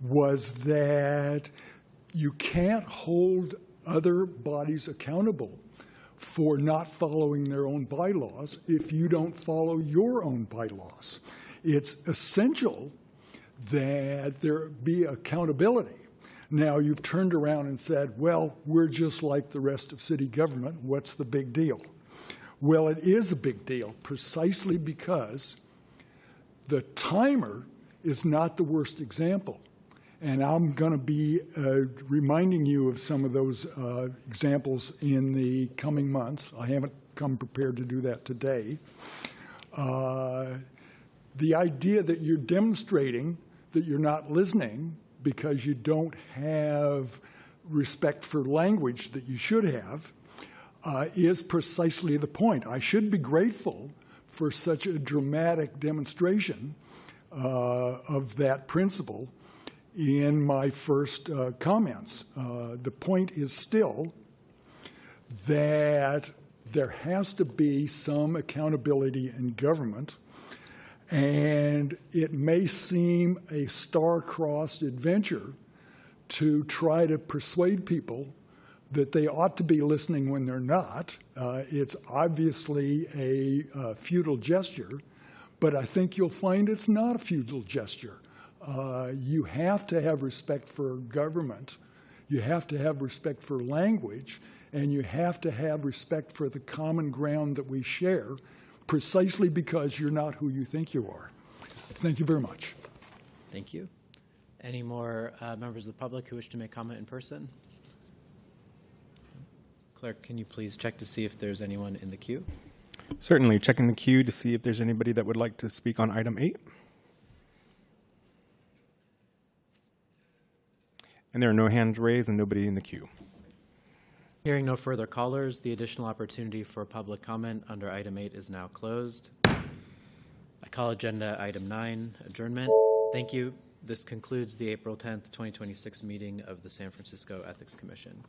was that you can't hold other bodies accountable for not following their own bylaws if you don't follow your own bylaws. It's essential that there be accountability. Now, you've turned around and said, well, we're just like the rest of city government. What's the big deal? Well, it is a big deal precisely because the timer is not the worst example. And I'm going to be reminding you of some of those examples in the coming months. I haven't come prepared to do that today. The idea that you're demonstrating that you're not listening because you don't have respect for language that you should have is precisely the point. I should be grateful for such a dramatic demonstration of that principle in my first comments. The point is still that there has to be some accountability in government, and it may seem a star-crossed adventure to try to persuade people that they ought to be listening when they're not. It's obviously a futile gesture, but I think you'll find it's not a futile gesture. You have to have respect for government, you have to have respect for language, and you have to have respect for the common ground that we share, precisely because you're not who you think you are. Thank you very much. Thank you. Any more members of the public who wish to make comment in person? Clerk, can you please check to see if there's anyone in the queue? Certainly. Checking the queue to see if there's anybody that would like to speak on item 8. And there are no hands raised and nobody in the queue. Hearing no further callers, the additional opportunity for public comment under item 8 is now closed. I call agenda item 9 adjournment. Thank you. This concludes the April 10th, 2026 meeting of the San Francisco Ethics Commission.